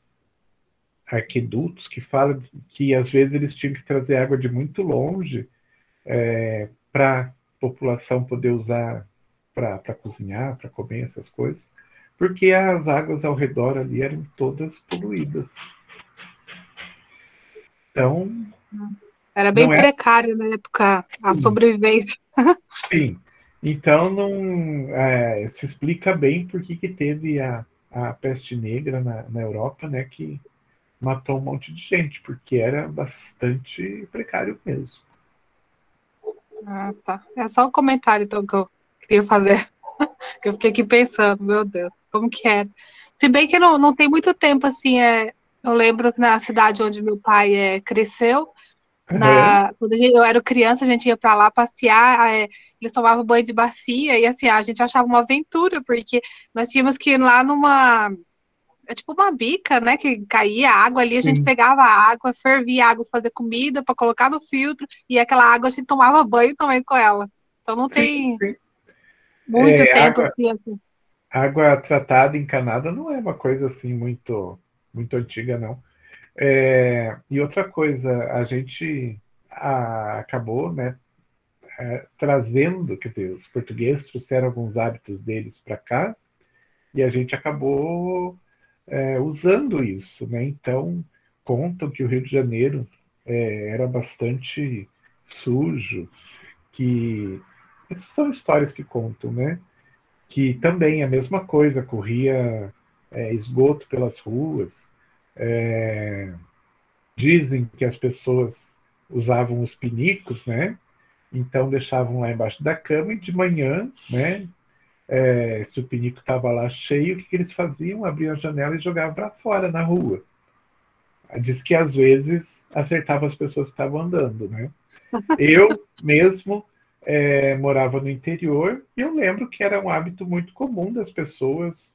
aquedutos que falam que às vezes eles tinham que trazer água de muito longe para a população poder usar para cozinhar, para comer essas coisas, porque as águas ao redor ali eram todas poluídas. Então, Era bem não é precário na época a assim. sobrevivência. Sim. Então não se explica bem por que teve a peste negra na Europa, né, que matou um monte de gente, porque era bastante precário mesmo. Ah, tá. É só um comentário, então, que eu queria fazer. Que eu fiquei aqui pensando, meu Deus, como que era? Se bem que não tem muito tempo, assim, eu lembro que na cidade onde meu pai cresceu, Uhum. quando eu era criança, a gente ia para lá passear, eles tomavam banho de bacia, e assim, a gente achava uma aventura, porque nós tínhamos que ir lá tipo uma bica, né, que caía água ali, a gente Sim, pegava a água, fervia a água, fazer comida para colocar no filtro, e aquela água a gente tomava banho também com ela. Então não sim, tem sim. muito tempo Água, assim. água tratada encanada não é uma coisa assim muito antiga, não. E outra coisa, a gente acabou, né, trazendo, quer dizer, os portugueses trouxeram alguns hábitos deles para cá, e a gente acabou usando isso, né? Então, contam que o Rio de Janeiro era bastante sujo, que essas são histórias que contam, né? Que também a mesma coisa, corria esgoto pelas ruas. Dizem que as pessoas usavam os pinicos, né? Então deixavam lá embaixo da cama e de manhã, né? Se o pinico estava lá cheio, o que eles faziam? Abriam a janela e jogavam para fora na rua. Diz que às vezes acertava as pessoas que estavam andando, né? Eu mesmo morava no interior e eu lembro que era um hábito muito comum das pessoas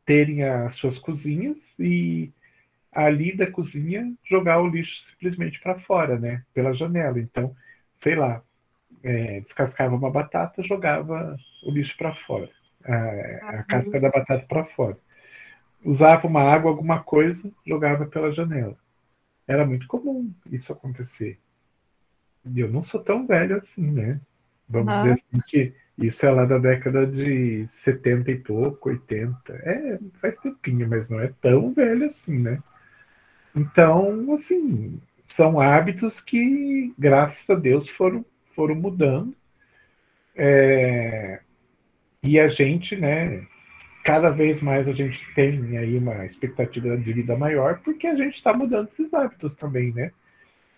terem as suas cozinhas e ali da cozinha jogar o lixo simplesmente para fora, né? Pela janela. Então, sei lá, descascava uma batata, jogava o lixo para fora, a casca da batata para fora. Usava uma água, alguma coisa, jogava pela janela. Era muito comum isso acontecer. E eu não sou tão velho assim, né? Vamos dizer Aham. assim que Isso é lá da década de 70 e pouco, 80. Faz tempinho, mas não é tão velho assim, né? Então, assim, são hábitos que, graças a Deus, foram mudando. E a gente, né, cada vez mais a gente tem aí uma expectativa de vida maior, porque a gente está mudando esses hábitos também, né?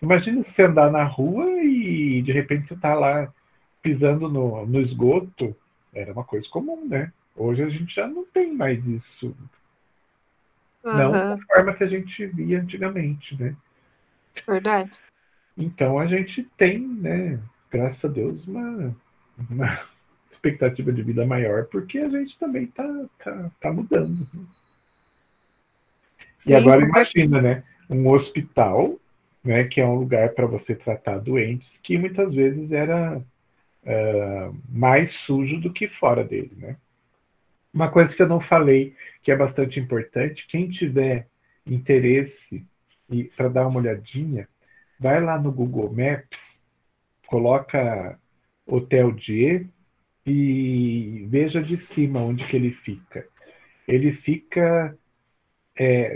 Imagina você andar na rua e de repente você está lá pisando no esgoto. Era uma coisa comum, né? Hoje a gente já não tem mais isso. Não da Aham, forma que a gente via antigamente, né? verdade. Então a gente tem, né, graças a Deus, uma expectativa de vida maior, porque a gente também tá mudando. E Sim, agora com certeza. imagina, né, um hospital, né, que é um lugar para você tratar doentes, que muitas vezes era mais sujo do que fora dele, né? Uma coisa que eu não falei, que é bastante importante, quem tiver interesse para dar uma olhadinha, vai lá no Google Maps, coloca Hotel Dieu e veja de cima onde que ele fica. Ele fica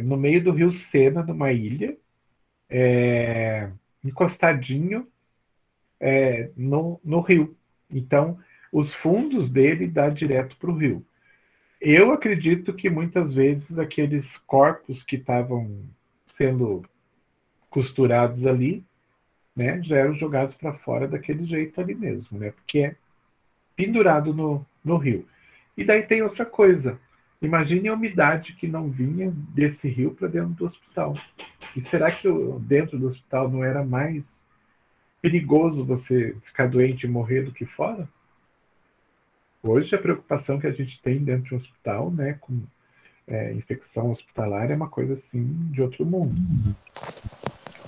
no meio do Rio Sena, numa ilha, encostadinho no rio. Então, os fundos dele dá direto para o rio. Eu acredito que muitas vezes aqueles corpos que estavam sendo costurados ali, né, já eram jogados para fora daquele jeito ali mesmo, né, porque é pendurado no rio. E daí tem outra coisa. Imagine a umidade que não vinha desse rio para dentro do hospital. E será que dentro do hospital não era mais perigoso você ficar doente e morrer do que fora? Hoje a preocupação que a gente tem dentro de um hospital, né, com infecção hospitalar, é uma coisa assim de outro mundo.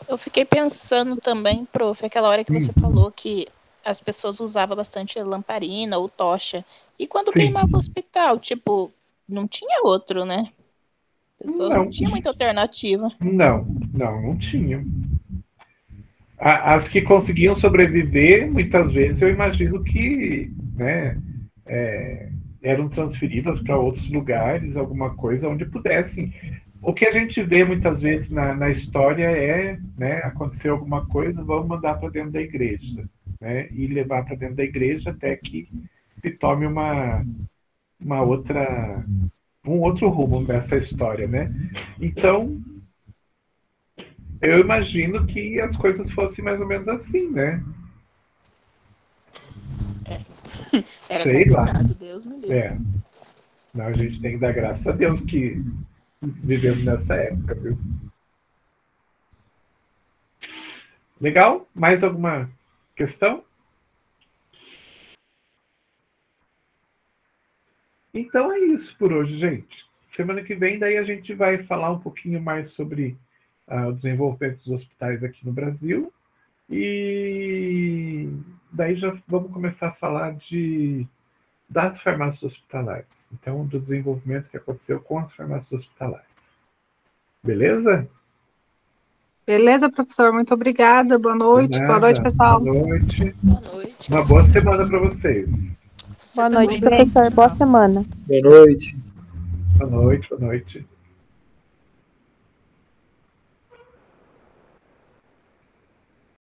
Eu fiquei pensando também, prof, aquela hora que você falou que as pessoas usavam bastante lamparina ou tocha. E quando Sim. queimava o hospital, tipo, não tinha outro, né? As pessoas não tinham muita alternativa. Não tinham. As que conseguiam sobreviver, muitas vezes eu imagino que, né, eram transferidas para outros lugares, alguma coisa onde pudessem. O que a gente vê muitas vezes na história é, né, aconteceu alguma coisa, vamos mandar para dentro da igreja, né, e levar para dentro da igreja até que se tome uma outra, um outro rumo nessa história, né? Então, eu imagino que as coisas fossem mais ou menos assim, né? Era Sei lá. complicado, Deus me livre. Não, a gente tem que dar graças a Deus que vivemos nessa época, viu? Legal? Mais alguma questão? Então é isso por hoje, gente. Semana que vem, daí a gente vai falar um pouquinho mais sobre o desenvolvimento dos hospitais aqui no Brasil. E daí já vamos começar a falar das farmácias hospitalares. Então, do desenvolvimento que aconteceu com as farmácias hospitalares. Beleza? Beleza, professor? Muito obrigada. Boa noite. De Boa nada. noite, pessoal. Boa noite. Boa noite. Uma boa semana para vocês. Você Boa também, noite, professor. Boa semana. Boa noite. Boa noite, boa noite.